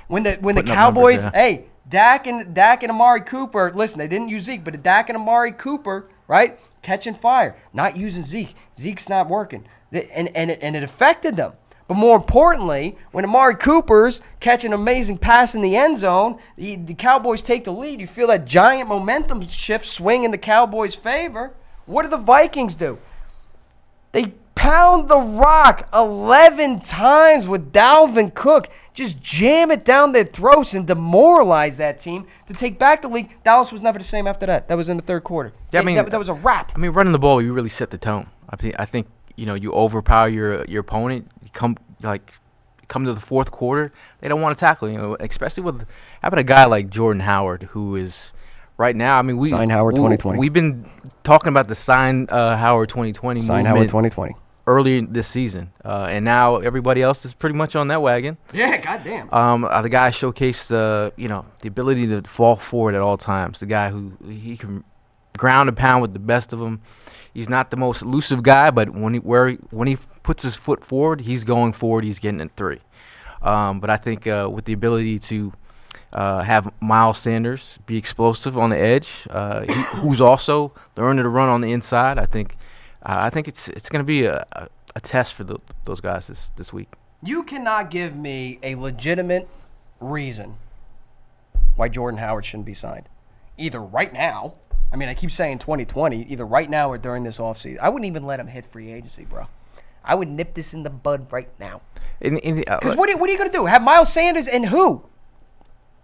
When the Cowboys, hey, Dak and Amari Cooper, listen, they didn't use Zeke, but Dak and Amari Cooper, right, catching fire, not using Zeke. Zeke's not working, and it affected them. But more importantly, when Amari Cooper's catching an amazing pass in the end zone, the Cowboys take the lead. You feel that giant momentum shift swing in the Cowboys' favor. What do the Vikings do? They pound the rock 11 times with Dalvin Cook. Just jam it down their throats and demoralize that team to take back the league. Dallas was never the same after that. That was in the third quarter. Yeah, that was a wrap. I mean, running the ball, you really set the tone. I think you overpower your opponent. You come to the fourth quarter, they don't want to tackle. Especially with how about a guy like Jordan Howard, who is right now. I mean, sign Howard 2020. We've been talking about the sign Howard 2020. Sign Howard 2020. Early this season, and now everybody else is pretty much on that wagon. Yeah, goddamn. The guy showcased the ability to fall forward at all times. The guy who he can ground and pound with the best of them. He's not the most elusive guy, but when he puts his foot forward, he's going forward. He's getting it 3. But I think with the ability to have Miles Sanders be explosive on the edge, who's also learning to run on the inside, I think it's going to be a test for those guys this week. You cannot give me a legitimate reason why Jordan Howard shouldn't be signed. Either right now, I mean, I keep saying 2020, either right now or during this offseason. I wouldn't even let him hit free agency, bro. I would nip this in the bud right now. Because what are you going to do? Have Miles Sanders and who?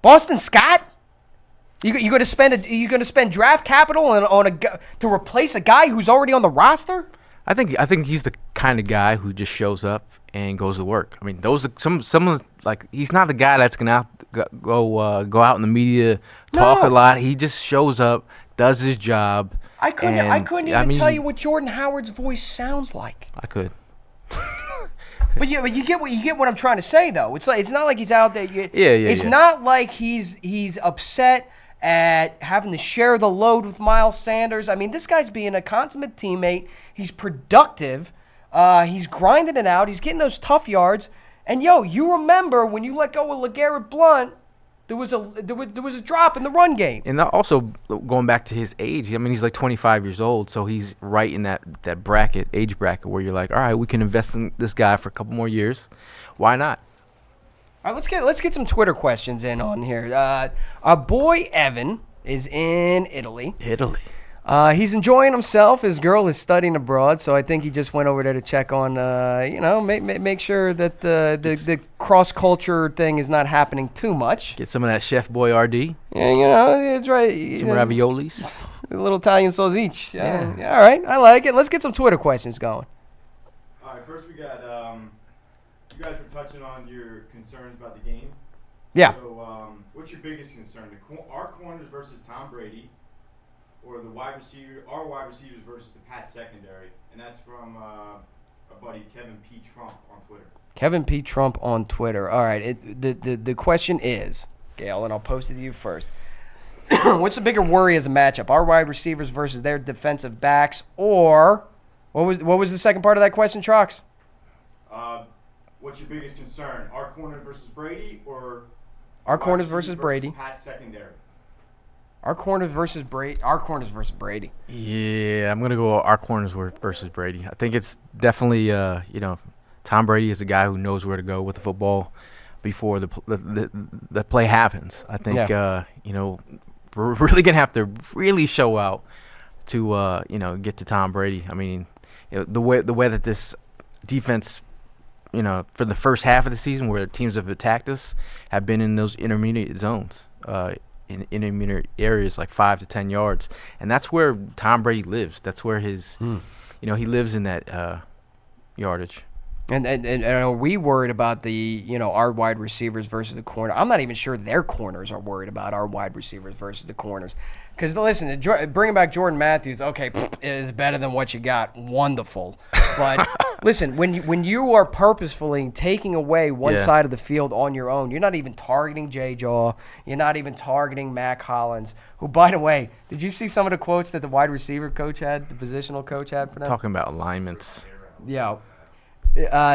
Boston Scott? You going to spend draft capital to replace a guy who's already on the roster? I think he's the kind of guy who just shows up and goes to work. I mean, those are some like he's not the guy that's gonna go out in the media, talk a lot. He just shows up, does his job. I couldn't even tell you what Jordan Howard's voice sounds like. I could. But you get what I'm trying to say though. It's not like he's out there. It's not like he's upset at having to share the load with Miles Sanders. I mean, this guy's being a consummate teammate. He's productive. He's grinding it out. He's getting those tough yards. And, you remember when you let go of LeGarrette Blount, there was a drop in the run game. And also, going back to his age, I mean, he's like 25 years old, so he's right in that age bracket where you're like, all right, we can invest in this guy for a couple more years. Why not? All right, let's get some Twitter questions in on here. Our boy Evan is in Italy. He's enjoying himself. His girl is studying abroad, so I think he just went over there to check on, make sure that the cross-culture thing is not happening too much. Get some of that Chef Boyardee. Yeah, try some raviolis. A little Italian sausage. Yeah. All right, I like it. Let's get some Twitter questions going. All right, first we got you guys were touching on your concerns about the game. Yeah. So, what's your biggest concern? Our corners versus Tom Brady, or our wide receivers versus the Pat secondary? And that's from a buddy, Kevin P. Trump on Twitter. Kevin P. Trump on Twitter. All right. The question is, Gail, and I'll post it to you first. What's the bigger worry as a matchup? Our wide receivers versus their defensive backs, or what was the second part of that question, Trox? What's your biggest concern? Our corner versus Brady, or our corners versus Brady? Pat secondary. Our corners versus Brady. Yeah, I'm gonna go our corners versus Brady. I think it's definitely Tom Brady is a guy who knows where to go with the football before the play happens. I think we're really gonna have to really show out to get to Tom Brady. I mean, the way that this defense, for the first half of the season where teams have attacked us, have been in those intermediate zones, in intermediate areas like 5 to 10 yards, and that's where Tom Brady lives. That's where his, he lives in that yardage. And are we worried about our wide receivers versus the corner? I'm not even sure their corners are worried about our wide receivers versus the corners. Because, listen, bringing back Jordan Matthews, okay, is better than what you got. Wonderful. But, listen, when you are purposefully taking away one side of the field on your own, you're not even targeting J-Jaw. You're not even targeting Mac Hollins, who, by the way, did you see some of the quotes that the wide receiver coach had, the positional coach had for them? Talking about alignments. Yeah.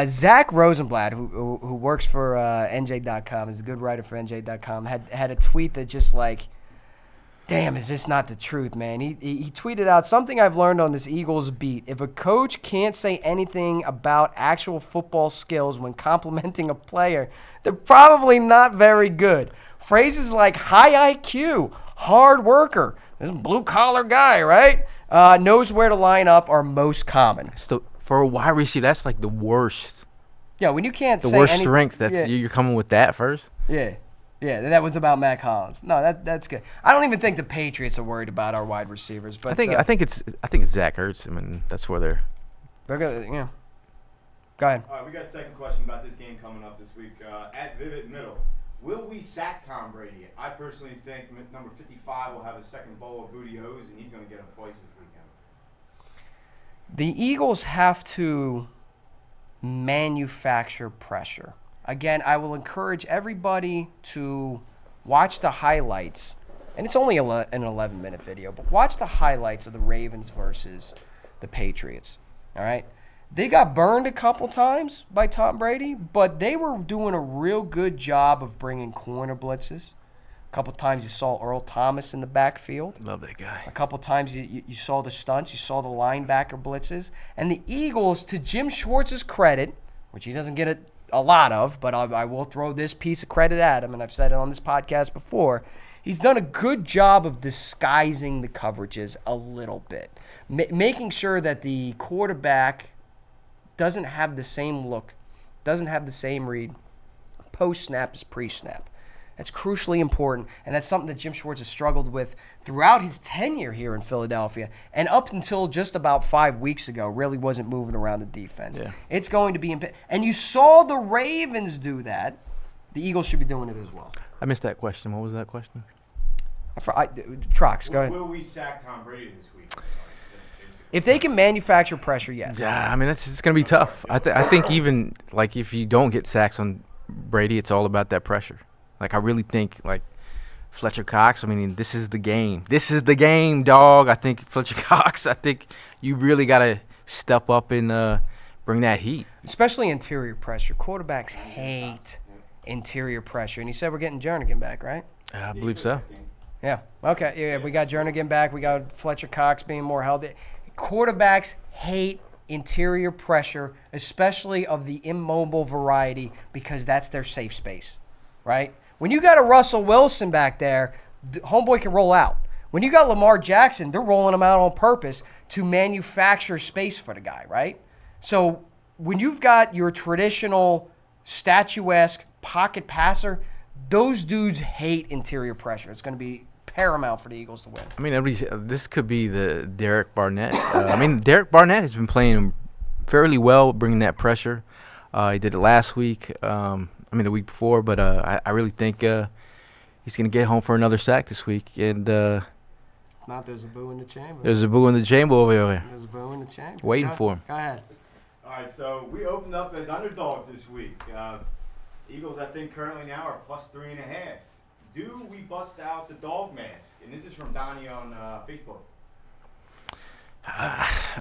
Zach Rosenblatt, who works for NJ.com, is a good writer for NJ.com, had a tweet that just like, damn, is this not the truth, man? He tweeted out, something I've learned on this Eagles beat. If a coach can't say anything about actual football skills when complimenting a player, they're probably not very good. Phrases like high IQ, hard worker, this blue-collar guy, right? Knows where to line up are most common. For a wide receiver, that's like the worst. Yeah, when you can't say the worst strength. You're coming with that first. Yeah, that was about Mac Hollins. No, that's good. I don't even think the Patriots are worried about our wide receivers, but I think it's Zach Ertz. I mean, that's where they're gonna, Go ahead. All right, we got a second question about this game coming up this week. At Vivid Middle, will we sack Tom Brady? I personally think number 55 will have a second bowl of booty O's, and he's going to get them twice this weekend. The Eagles have to manufacture pressure. Again, I will encourage everybody to watch the highlights. And it's only an 11-minute video, but watch the highlights of the Ravens versus the Patriots. All right? They got burned a couple times by Tom Brady, but they were doing a real good job of bringing corner blitzes. A couple times you saw Earl Thomas in the backfield. Love that guy. A couple times you saw the stunts. You saw the linebacker blitzes. And the Eagles, to Jim Schwartz's credit, which he doesn't get a lot of, but I will throw this piece of credit at him, and I've said it on this podcast before, he's done a good job of disguising the coverages a little bit, making sure that the quarterback doesn't have the same look, doesn't have the same read post-snap as pre-snap. That's crucially important, and that's something that Jim Schwartz has struggled with throughout his tenure here in Philadelphia, and up until just about 5 weeks ago, really wasn't moving around the defense. Yeah. It's going to be and you saw the Ravens do that. The Eagles should be doing it as well. I missed that question. What was that question? Trox, go ahead. Will we sack Tom Brady this week? If they can manufacture pressure, yes. Yeah, I mean, it's going to be tough. I think even, like, if you don't get sacks on Brady, it's all about that pressure. Like, I really think, like, Fletcher Cox, I mean, this is the game. This is the game, dog. I think Fletcher Cox, I think you really got to step up and bring that heat. Especially interior pressure. Quarterbacks hate interior pressure. And you said we're getting Jernigan back, right? I believe so. Yeah. Okay. Yeah, we got Jernigan back. We got Fletcher Cox being more healthy. Quarterbacks hate interior pressure, especially of the immobile variety, because that's their safe space, right? When you got a Russell Wilson back there, homeboy can roll out. When you got Lamar Jackson, they're rolling him out on purpose to manufacture space for the guy, right? So when you've got your traditional statuesque pocket passer, those dudes hate interior pressure. It's going to be paramount for the Eagles to win. I mean, this could be the Derek Barnett. I mean, Derek Barnett has been playing fairly well, bringing that pressure. He did it last week. The week before, but I really think he's going to get home for another sack this week. And if not, there's a boo in the chamber. There's a boo in the chamber over here. There's a boo in the chamber. Waiting for him. Go ahead. All right, so we opened up as underdogs this week. Eagles, I think, currently now are plus 3.5. Do we bust out the dog mask? And this is from Donnie on Facebook.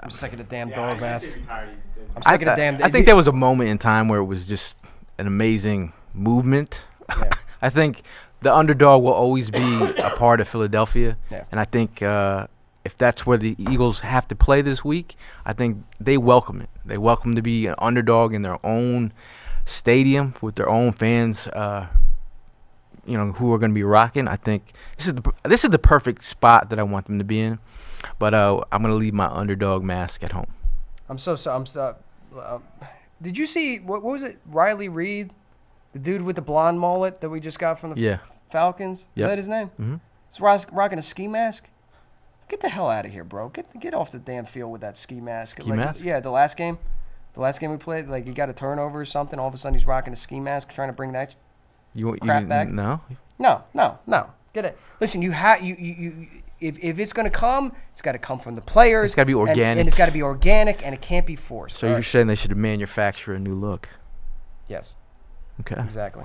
I'm sick of the damn dog mask. I'm sick of the damn. I think there was a moment in time where it was just an amazing movement. Yeah. I think the underdog will always be a part of Philadelphia. Yeah. And I think if that's where the Eagles have to play this week, I think they welcome it. They welcome to be an underdog in their own stadium with their own fans, who are going to be rocking. I think this is the perfect spot that I want them to be in. But I'm going to leave my underdog mask at home. I'm so sorry. Did you see, what was it, Riley Reid, the dude with the blonde mullet that we just got from the Falcons? Yep. Is that his name? Mm-hmm. He's rocking a ski mask? Get the hell out of here, bro. Get off the damn field with that ski mask. Ski mask? Yeah, the last game. The last game we played, like he got a turnover or something. All of a sudden he's rocking a ski mask, trying to bring that crap back. No. No. Get it. Listen, if it's gonna come, it's got to come from the players. It's got to be organic. and it's got to be organic, and it can't be forced. So you're saying they should manufacture a new look? Yes. Okay. Exactly.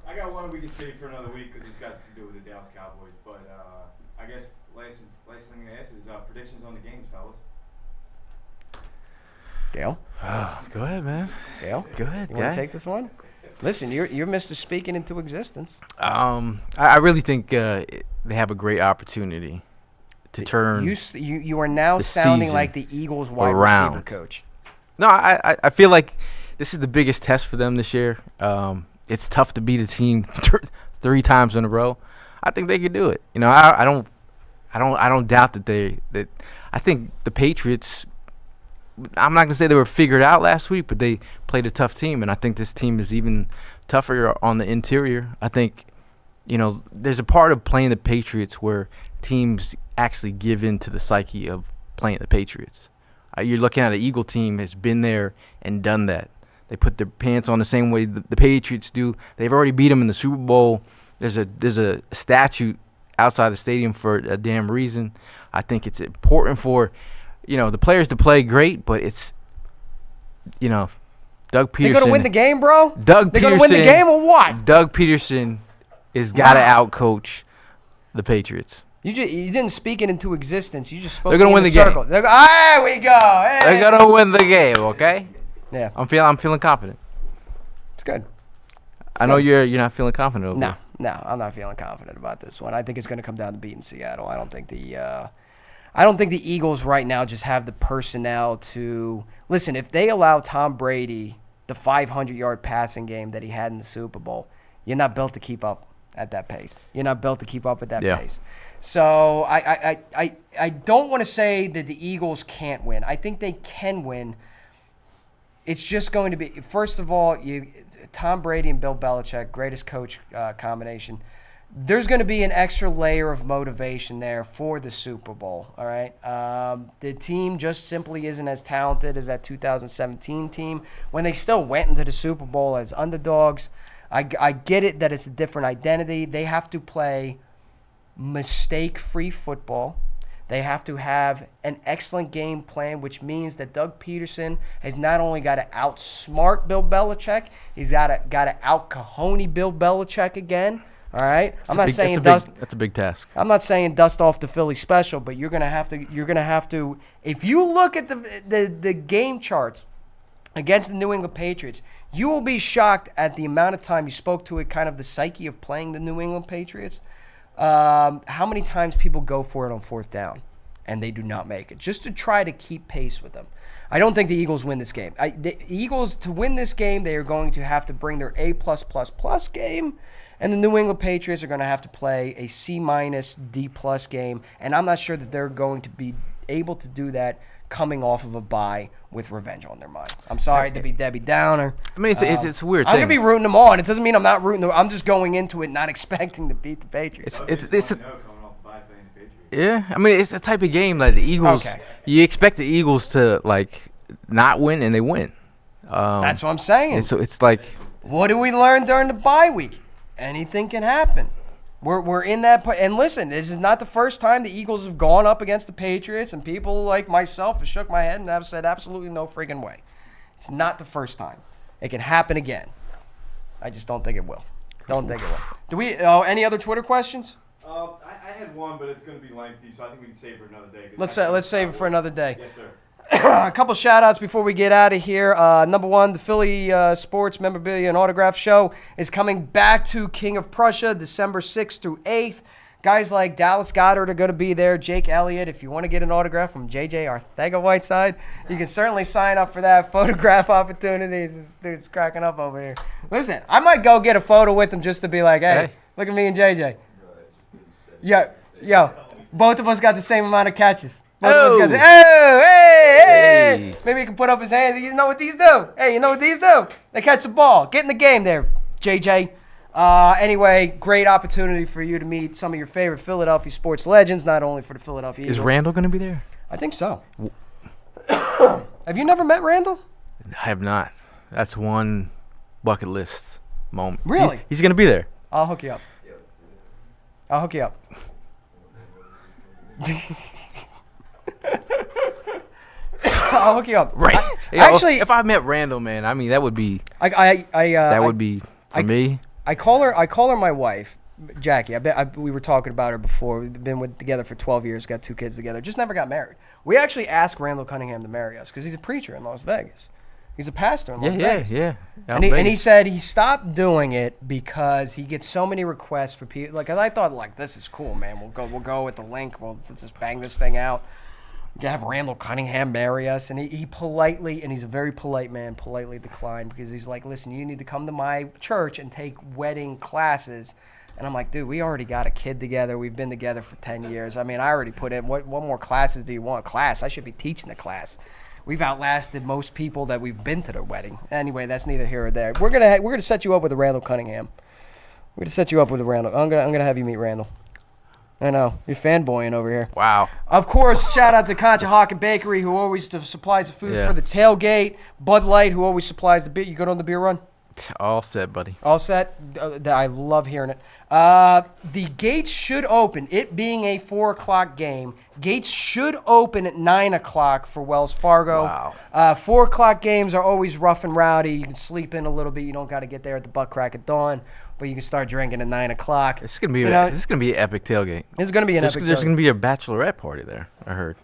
I got one we can save for another week because it's got to do with the Dallas Cowboys. But I guess last thing to ask is predictions on the games, fellas. Gail? Go ahead, man. Gail? Go ahead, You want guy. to take this one? Listen, you're Mr. Speaking into existence. I really think they have a great opportunity to turn. You are now the sounding season like the Eagles wide around. receiver coach. No, I feel like this is the biggest test for them this year. It's tough to beat a team 3 times in a row. I think they could do it. You know, I don't doubt that I think the Patriots. I'm not gonna say they were figured out last week, but they played a tough team, and I think this team is even tougher on the interior. I think, you know, there's a part of playing the Patriots where teams actually give in to the psyche of playing the Patriots. You're looking at an Eagle team has been there and done that. They put their pants on the same way the Patriots do. They've already beat them in the Super Bowl. There's a statue outside the stadium for a damn reason. I think it's important for, you know, the players to play great, but it's, you know, Doug Peterson. They're gonna win the game, bro. They're gonna win the game or what? Doug Peterson is got to outcoach the Patriots. You didn't speak it into existence. You just spoke. They're gonna win the game. circle. There we go. Hey. They're gonna win the game, okay? Yeah, I'm feeling confident. it's good. I know you're not feeling confident over it. No, I'm not feeling confident about this one. I think it's going to come down to beating Seattle. I don't think the Eagles right now just have the personnel to listen. If they allow Tom Brady the 500-yard passing game that he had in the Super Bowl, you're not built to keep up at that pace. You're not built to keep up at that pace. So I don't want to say that the Eagles can't win. I think they can win. It's just going to be, first of all, Tom Brady and Bill Belichick, greatest coach combination. There's going to be an extra layer of motivation there for the Super Bowl, all right? The team just simply isn't as talented as that 2017 team when they still went into the Super Bowl as underdogs. I get it that it's a different identity. They have to play mistake-free football. They have to have an excellent game plan, which means that Doug Peterson has not only got to outsmart Bill Belichick, he's got to out-Cajoney Bill Belichick again. All right, that's a big task. I'm not saying dust off the Philly special, but you're gonna have to. If you look at the game charts against the New England Patriots, you will be shocked at the amount of time you spoke to it. Kind of the psyche of playing the New England Patriots. How many times people go for it on 4th down, and they do not make it, just to try to keep pace with them. I don't think the Eagles win this game. The Eagles, to win this game, they are going to have to bring their A+++ game. And the New England Patriots are going to have to play a C-, D+ game. And I'm not sure that they're going to be able to do that coming off of a bye with revenge on their mind. I'm sorry to be Debbie Downer. I mean, it's a weird thing. I'm going to be rooting them on. It doesn't mean I'm not rooting them. I'm just going into it not expecting to beat the Patriots. Yeah, I mean, it's a type of game that the Eagles, you expect the Eagles to, like, not win, and they win. That's what I'm saying. And so it's like. What did we learn during the bye week? Anything can happen. We're in that – and listen, this is not the first time the Eagles have gone up against the Patriots, and people like myself have shook my head and have said absolutely no freaking way. It's not the first time. It can happen again. I just don't think it will. Don't think it will. Do we any other Twitter questions? I had one, but it's going to be lengthy, so I think we can save it for another day. Let's save it for another day. Yes, sir. A couple shout-outs before we get out of here. Number one, the Philly Sports Memorabilia and Autograph Show is coming back to King of Prussia December 6th through 8th. Guys like Dallas Goedert are going to be there. Jake Elliott, if you want to get an autograph from J.J. Arcega-Whiteside, you can certainly sign up for that. Photograph opportunities. This dude's cracking up over here. Listen, I might go get a photo with him just to be like, hey. Look at me and J.J. Yo, both of us got the same amount of catches. Hey! Maybe he can put up his hands. You know what these do? Hey, you know what these do? They catch the ball. Get in the game there, JJ. Anyway, great opportunity for you to meet some of your favorite Philadelphia sports legends, not only for the Philadelphia Eagles. Is Randall going to be there? I think so. Have you never met Randall? I have not. That's one bucket list moment. Really? He's going to be there. I'll hook you up. I'll hook you up. I'll hook you up. Right. Actually, if I met Randall, man, I mean, that would be that would be for me. I call her my wife, Jackie. We were talking about her before. We've been together for 12 years, got 2 kids together, just never got married. We actually asked Randall Cunningham to marry us because he's a preacher in Las Vegas. He's a pastor in Las Vegas. Yeah. And he said he stopped doing it because he gets so many requests for people. Like, I thought, like, this is cool, man. We'll go with the link. We'll just bang this thing out. Have Randall Cunningham marry us. And he politely, and he's a very polite man, politely declined because he's like, listen, you need to come to my church and take wedding classes. And I'm like, dude, we already got a kid together. We've been together for 10 years. I mean, I already put in, what more classes do you want? Class? I should be teaching the class. We've outlasted most people that we've been to their wedding. Anyway, that's neither here or there. We're gonna set you up with a Randall Cunningham. We're gonna set you up with a Randall. I'm gonna have you meet Randall. I know you're fanboying over here. Wow. Of course, shout out to Conshohocken Bakery, who always supplies the food for the tailgate. Bud Light, who always supplies the beer. You good on the beer run? All set, buddy. All set. I love hearing it. The gates should open. It being a 4:00 game, gates should open at 9:00 for Wells Fargo. Wow. 4:00 games are always rough and rowdy. You can sleep in a little bit. You don't got to get there at the butt crack of dawn, but you can start drinking at 9:00. This is gonna be this is gonna be an epic tailgate. This is gonna be an epic. There's tailgate. gonna be a bachelorette party there. I heard.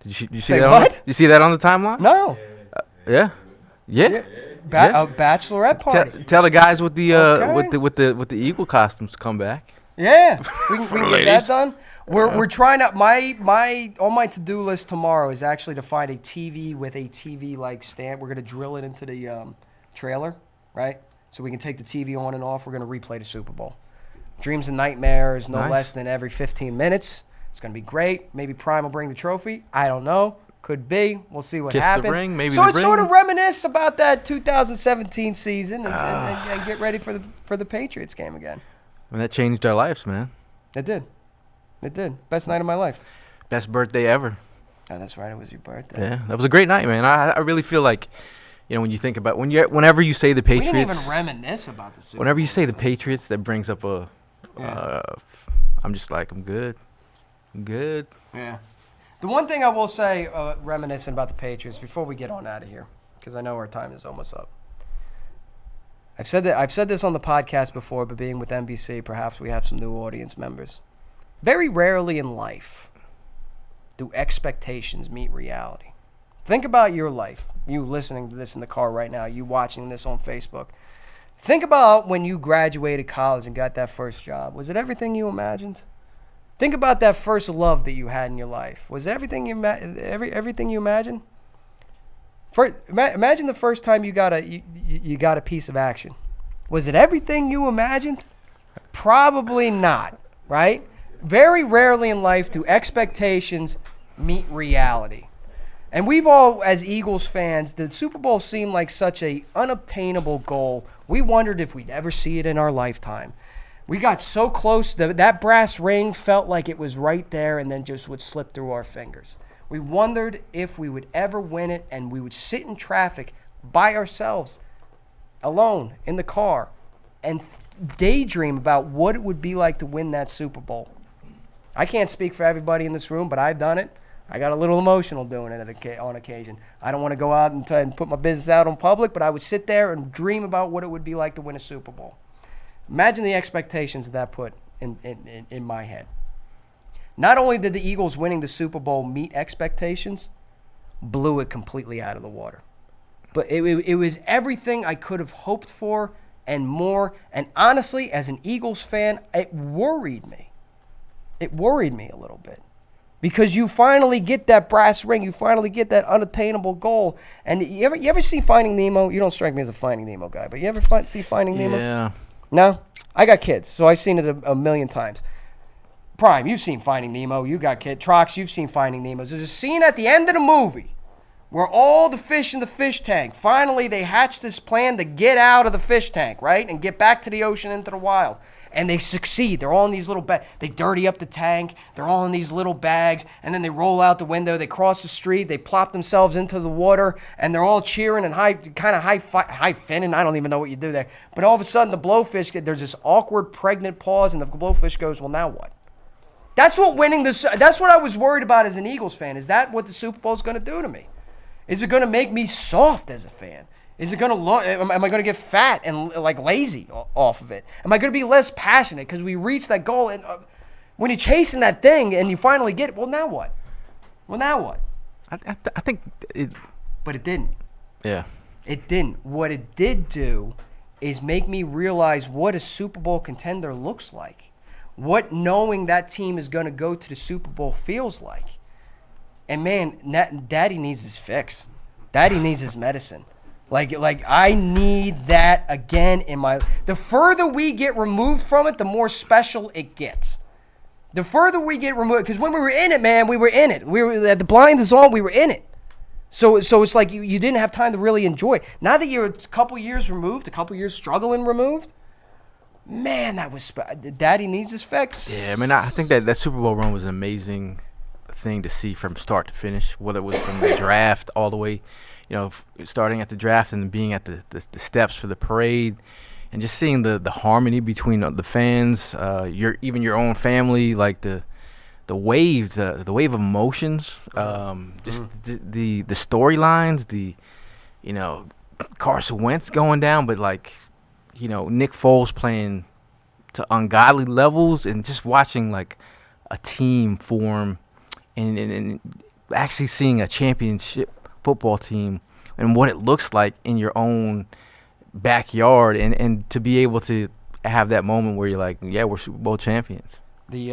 Did you see Say that? what? You see that on the timeline? No. Yeah. A bachelorette party. Tell the guys with the Okay. with the eagle costumes to come back. Yeah, we can get ladies. that done. We're trying to on my to-do list tomorrow is actually to find a TV with a TV like stand. We're gonna drill it into the trailer, right? So we can take the TV on and off. We're gonna replay the Super Bowl. Dreams and nightmares, no Nice. less than every 15 minutes. It's gonna be great. Maybe Prime will bring the trophy. I don't know. Could be. We'll see what Kiss the happens. ring, maybe so the it's sort ring. of reminisce about that 2017 season and get ready for the Patriots game again. And that changed our lives, man. It did. It did. Best night of my life. Best birthday ever. Oh, that's right. It was your birthday. Yeah, that was a great night, man. I really feel like, when you think about whenever you say the We Patriots, didn't even reminisce about the Super whenever you Bowl say the since. Patriots, that brings up a. Yeah. I'm just like, I'm good. I'm good. Yeah. The one thing I will say, reminiscent about the Patriots, before we get on out of here, because I know our time is almost up. I've said this on the podcast before, but being with NBC, perhaps we have some new audience members. Very rarely in life do expectations meet reality. Think about your life. You listening to this in the car right now, you watching this on Facebook. Think about when you graduated college and got that first job. Was it everything you imagined? Think about that first love that you had in your life. Was it everything you everything you imagined? Imagine the first time you got a piece of action. Was it everything you imagined? Probably not, right? Very rarely in life do expectations meet reality. And we've all, as Eagles fans, the Super Bowl seemed like such a unobtainable goal. We wondered if we'd ever see it in our lifetime. We got so close, that brass ring felt like it was right there and then just would slip through our fingers. We wondered if we would ever win it, and we would sit in traffic by ourselves, alone, in the car, and daydream about what it would be like to win that Super Bowl. I can't speak for everybody in this room, but I've done it. I got a little emotional doing it on occasion. I don't want to go out and put my business out on public, but I would sit there and dream about what it would be like to win a Super Bowl. Imagine the expectations that put in my head. Not only did the Eagles winning the Super Bowl meet expectations, blew it completely out of the water. But it was everything I could have hoped for and more. And honestly, as an Eagles fan, it worried me. It worried me a little bit. Because you finally get that brass ring. You finally get that unattainable goal. And you ever see Finding Nemo? You don't strike me as a Finding Nemo guy, but you ever see Finding Nemo? Yeah. No? I got kids, so I've seen it a million times. Prime, you've seen Finding Nemo. You got kids. Trox, you've seen Finding Nemo. There's a scene at the end of the movie where all the fish in the fish tank, finally they hatch this plan to get out of the fish tank, right? And get back to the ocean into the wild. and they succeed. They're all in these little bags. They dirty up the tank. They're all in these little bags, and then they roll out the window. They cross the street. They plop themselves into the water, and they're all cheering and high finning. I don't even know what you do there. But all of a sudden, the blowfish, there's this awkward pregnant pause, and the blowfish goes, well, now what? That's what that's what I was worried about as an Eagles fan. Is that what the Super Bowl is going to do to me? Is it going to make me soft as a fan? Is it going to am I going to get fat and like lazy off of it? Am I going to be less passionate because we reached that goal? And when you're chasing that thing and you finally get it, well, now what? Well, now what? I think it. But it didn't. Yeah. It didn't. What it did do is make me realize what a Super Bowl contender looks like. What knowing that team is going to go to the Super Bowl feels like. And, man, Daddy needs his fix. Daddy needs his medicine. Like I need that again in my – the further we get removed from it, the more special it gets. The further we get removed – because when we were in it, man, we were in it. We were – the blind is on, we were in it. So it's like you didn't have time to really enjoy it. Now that you're a couple years removed, a couple years struggling removed, man, that was – Daddy needs his fix. Yeah, I mean, I think that Super Bowl run was an amazing thing to see from start to finish, whether it was from the draft all the way – starting at the draft and being at the steps for the parade, and just seeing the harmony between the fans, even your own family, like the wave of emotions, just the storylines, Carson Wentz going down, but Nick Foles playing to ungodly levels, and just watching like a team form, and actually seeing a championship football team and what it looks like in your own backyard, and to be able to have that moment where you're like, yeah, we're Super Bowl champions. The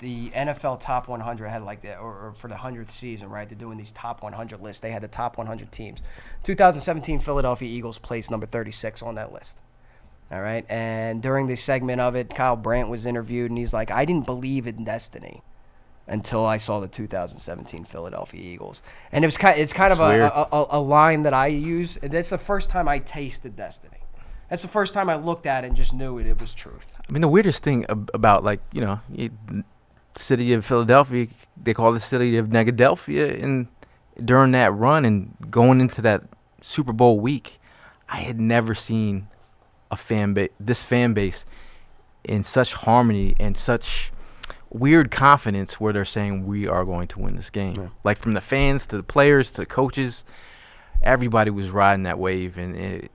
NFL top 100 had like that, or for the 100th season, right? They're doing these top 100 lists. They had the top 100 teams. 2017 Philadelphia Eagles placed number 36 on that list. All right, and during the segment of it, Kyle Brandt was interviewed, and he's like, I didn't believe in destiny until I saw the 2017 Philadelphia Eagles. And it's kind of a line that I use. That's the first time I tasted destiny. That's the first time I looked at it and just knew it was truth. I mean, the weirdest thing about, the city of Philadelphia, they call the city of Negadelphia, and during that run and going into that Super Bowl week, I had never seen this fan base in such harmony and such weird confidence where they're saying we are going to win this game. Yeah. Like from the fans to the players to the coaches, everybody was riding that wave. And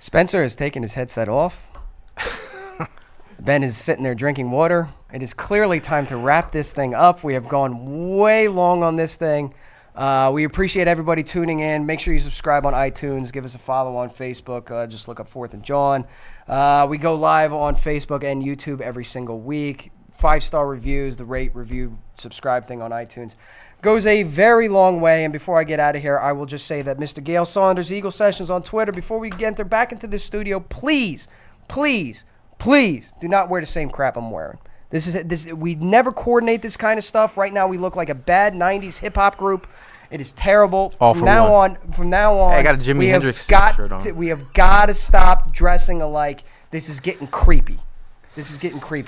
Spencer has taken his headset off. Ben is sitting there drinking water. It is clearly time to wrap this thing up. We have gone way long on this thing. We appreciate everybody tuning in. Make sure you subscribe on iTunes. Give us a follow on Facebook. Just look up 4th and JAWN. We go live on Facebook and YouTube every single week. 5-star reviews, the rate, review, subscribe thing on iTunes goes a very long way. And before I get out of here, I will just say that Mr. Gale Saunders, Eagle Sessions on Twitter, before we enter back into this studio, please do not wear the same crap I'm wearing. We never coordinate this kind of stuff. Right now we look like a bad 90s hip-hop group. It is terrible. From now on, hey, I got a Jimi Hendrix shirt on. We have got to stop dressing alike. This is getting creepy.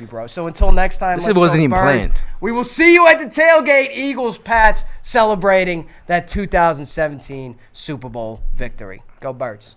Bro. So until next time, this wasn't even planned. We will see you at the tailgate, Eagles, Pats, celebrating that 2017 Super Bowl victory. Go Birds.